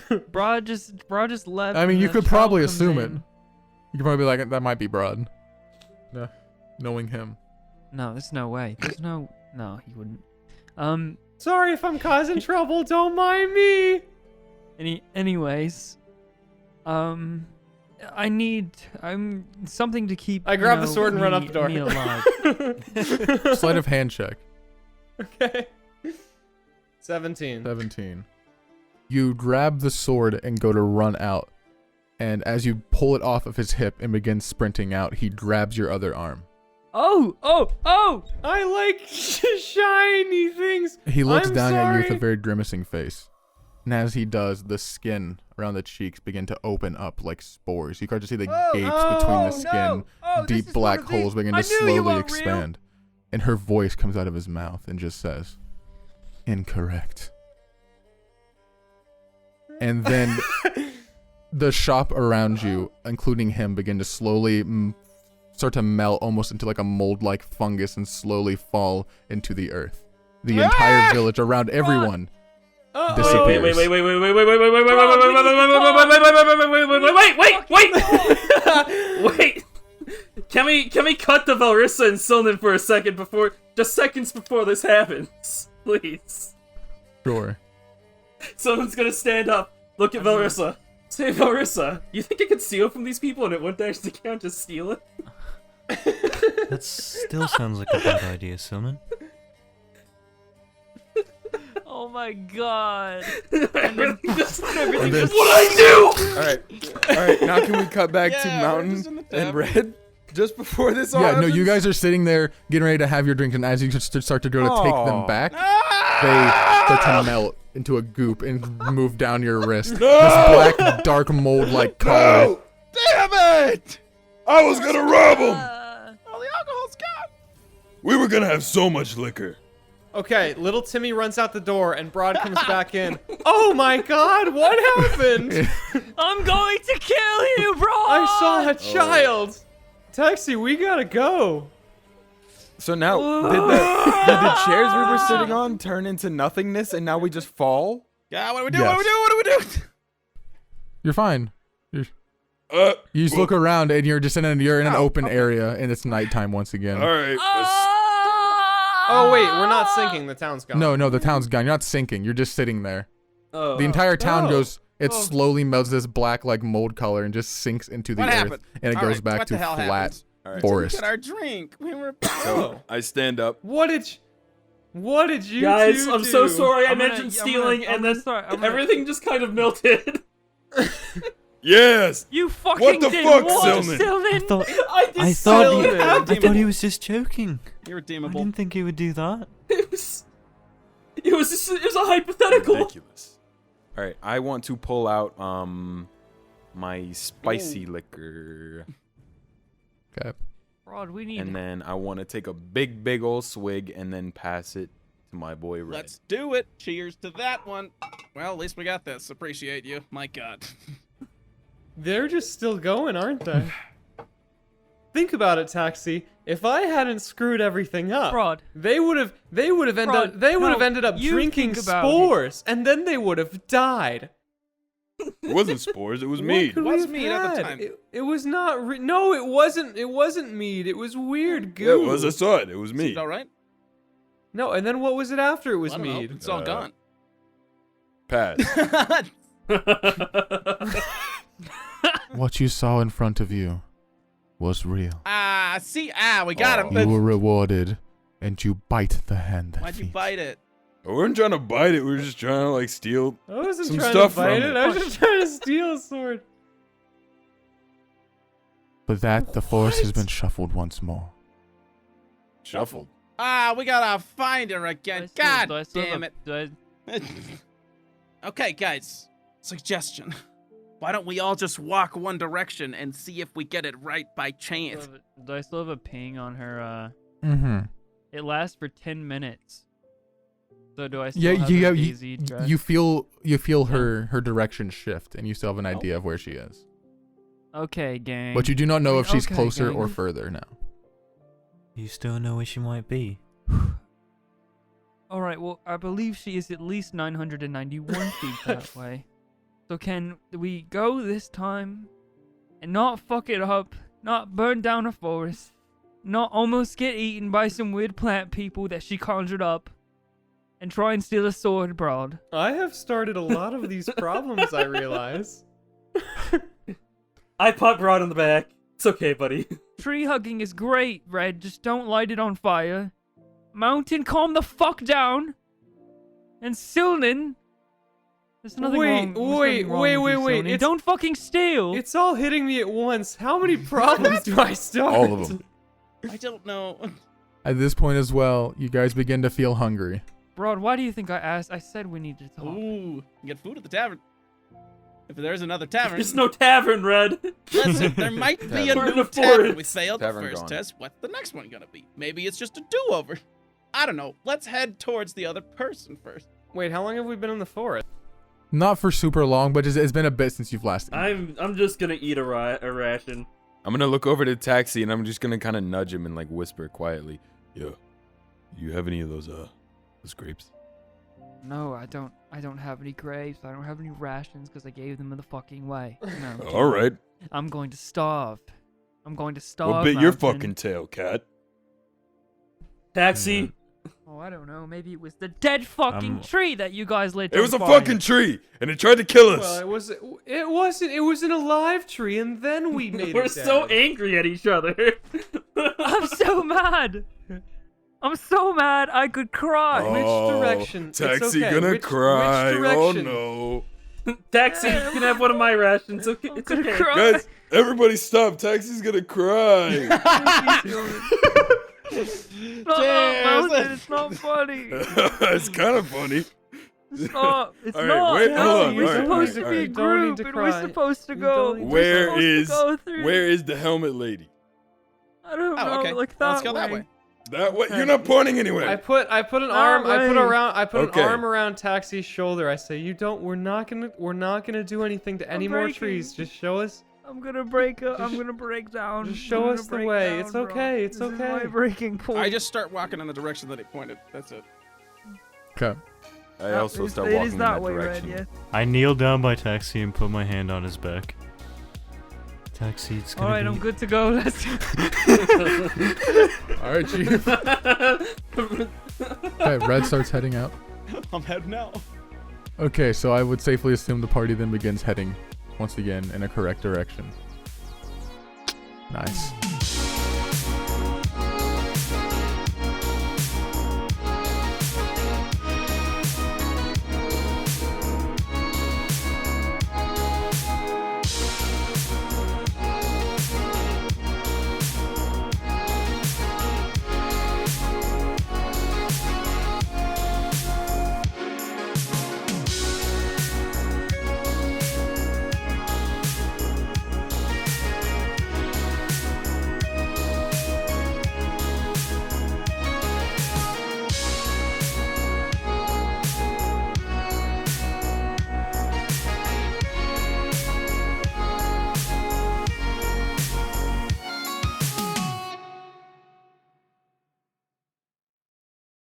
Br'aad just left. I mean, and you the could child probably comes assume it. in. You could probably be like, that might be Br'aad. Yeah, knowing him. No, there's no way. There's no. No, he wouldn't. Sorry if I'm causing trouble. Don't mind me. Anyways, I'm something to keep. I grab the sword and run up the door. Me alive. Sleight of hand check. Okay. 17. 17. You grab the sword and go to run out. And as you pull it off of his hip and begin sprinting out, he grabs your other arm. Oh! I like shiny things. He looks I'm down at you with sorry. a very grimacing face. And as he does, the skin around the cheeks begin to open up like spores. You start to see the gapes between the skin. Deep black holes begin to slowly expand. And her voice comes out of his mouth and just says, "Incorrect." And then the shop around you, including him, begin to slowly start to melt almost into like a mold-like fungus and slowly fall into the earth. The entire village around everyone disappears. Wait! Can we cut to Velrisa and Sylvan for a second just seconds before this happens, please? Sure. Someone's gonna stand up, look at Velrisa, say, Velrisa, you think I could steal from these people and it wouldn't actually count to steal it? That still sounds like a bad idea, Silman. Oh my god. Everything just And then- what I do! Alright, now can we cut back to Yeah, we're Mountain just in the and tub. Red? Just before this all Yeah, no, happens? you guys are sitting there getting ready to have your drink, and as you start to go to take them Aw. back, they start to melt into a goop and move down your wrist. This black, dark mold-like color. No! Damn it! I was gonna rob him! Oh, the alcohol's gone. We were gonna have so much liquor. Okay, little Timmy runs out the door and Br'aad comes back in. Oh my god, what happened? I'm going to kill you, bro! I saw a child. Taxi, we gotta go. So now, did the chairs we were sitting on turn into nothingness and now we just fall? Yeah, what do we do? Yes. What do we do? What do we do? You're fine. You Uh, just look around, and you're just in an open okay. area, and it's nighttime once again. alright. Oh wait, we're not sinking. The town's gone. No, the town's gone. You're not sinking. You're just sitting there. Oh. The entire town Oh. goes. It slowly melts this black, like mold color, and just sinks into the What earth, happened? and it All goes right, back what to the hell flat happened? Alright. forest. Get our drink. We were. So I stand up. What did you Guys, two I'm so do? sorry I I'm gonna- mentioned I'm gonna- stealing I'm and gonna then start- I'm gonna- everything just kind of melted. Yes! You fucking What the did fuck, what, Silman? Silman? I thought I thought he was just joking. You're I redeemable. didn't think he would do that. it was a hypothetical. Ridiculous. Alright, I want to pull out my spicy liquor. Okay. Br'aad, we need. And then I want to take a big old swig and then pass it to my boy Red. Let's do it. Cheers to that one. Well, at least we got this. Appreciate you. My God. They're just still going, aren't they? Think about it, Taxi. If I hadn't screwed everything up, Br'aad. they would have ended up you drinking think about it. spores, and then they would have died. It wasn't spores, it was What mead. could we Was have mead at the had? time. It was not. No, it wasn't. It wasn't mead. It was weird Yeah, goo. it was, I saw it. It was Is mead. it all right? No, and then what was it after it was I don't know. mead? It's all gone. Pass. What you saw in front of you was real. We got him. You were rewarded, and you bite the hand that Why'd you feeds. bite it? We weren't trying to bite it, we were just trying to, like, steal. I wasn't Some trying stuff to bite from it. it. I was just trying to steal a sword. For that, the force has What? been shuffled once more. Shuffled. We gotta find her again. Do I God still have damn a- it. do I- Okay, guys. Suggestion. Why don't we all just walk one direction and see if we get it right by chance? Do I still have a ping on her? Mm-hmm. It lasts for 10 minutes. So do I still Yeah, have you, a you, DZ dress? you feel her direction shift, and you still have an idea of where she is. Okay, gang. But you do not know if she's Okay, closer gang. or further now. You still know where she might be. Alright, well, I believe she is at least 991 feet that way. So can we go this time and not fuck it up, not burn down a forest, not almost get eaten by some weird plant people that she conjured up, and try and steal a sword, Br'aad? I have started a lot of these problems, I realize. I pop Br'aad in the back. It's okay, buddy. Tree hugging is great, Red, just don't light it on fire. Mountain, calm the fuck down. And Silnan, There's nothing wrong. There's nothing wrong with you, Sony. It's- Don't fucking steal. It's all hitting me at once. How many problems do I start? All of them. I don't know. At this point as well, you guys begin to feel hungry. Br'aad, why do you think I asked? I said we need to talk. Ooh, get food at the tavern. If there's another tavern, There's no tavern, Red. listen, there might be a We're in new the tavern. forest. We failed the Tavern first gone. test. What's the next one gonna be? Maybe it's just a do-over. I don't know. Let's head towards the other person first. Wait, how long have we been in the forest? Not for super long, but it's been a bit since you've last. I'm just gonna eat a ration. I'm gonna look over to Taxi and I'm just gonna kind of nudge him and like whisper quietly, "Yo, you have any of those grapes?" No, I don't. I don't have any grapes. I don't have any rations because I gave them the fucking way. No. All right. I'm going to starve. I'm going to starve. What bit your Mountain. fucking tail, cat? Taxi. Oh, I don't know. Maybe it was the dead fucking tree that you guys lit. It was a on fire. fucking tree, and it tried to kill us. Well, it wasn't. It was an alive tree, and then we made We're it so dead. angry at each other. I'm so mad. I'm so mad I could cry. Which direction? It's Taxi okay. gonna Which cry. Oh direction? no. Taxi, you can have one of my rations. Okay, it's gonna okay. cry. Guys, everybody stop. Taxi's gonna cry. Mountain, it's not funny. It's kind of funny. Stop. It's All right, not. wait, no, hold on. we're All right, supposed all to be a right. Don't need group, to and we're cry. supposed to You go. don't need to Where supposed to is go through. where is the helmet lady? I don't Oh, know. okay. Like Well, that let's go that way. That way. You're not pointing anywhere. I put an That arm. I put way. around. I put Okay. an arm around Taxi's shoulder. I say, "You don't. We're not gonna do anything to any more breaking. trees. Just show us. I'm gonna break up. I'm gonna break down. Just show us the way. It's okay. It's This is okay." my breaking point. I just start walking in the direction that he pointed. That's it. Okay. I also start it walking is in that that way, direction. Red, I kneel down by Taxi and put my hand on his back. Taxi, it's gonna All right, be... I'm good to go. Let's. All right, Chief. Okay, Red starts heading out. I'm heading out. Okay, so I would safely assume the party then begins heading once again in a correct direction. Nice.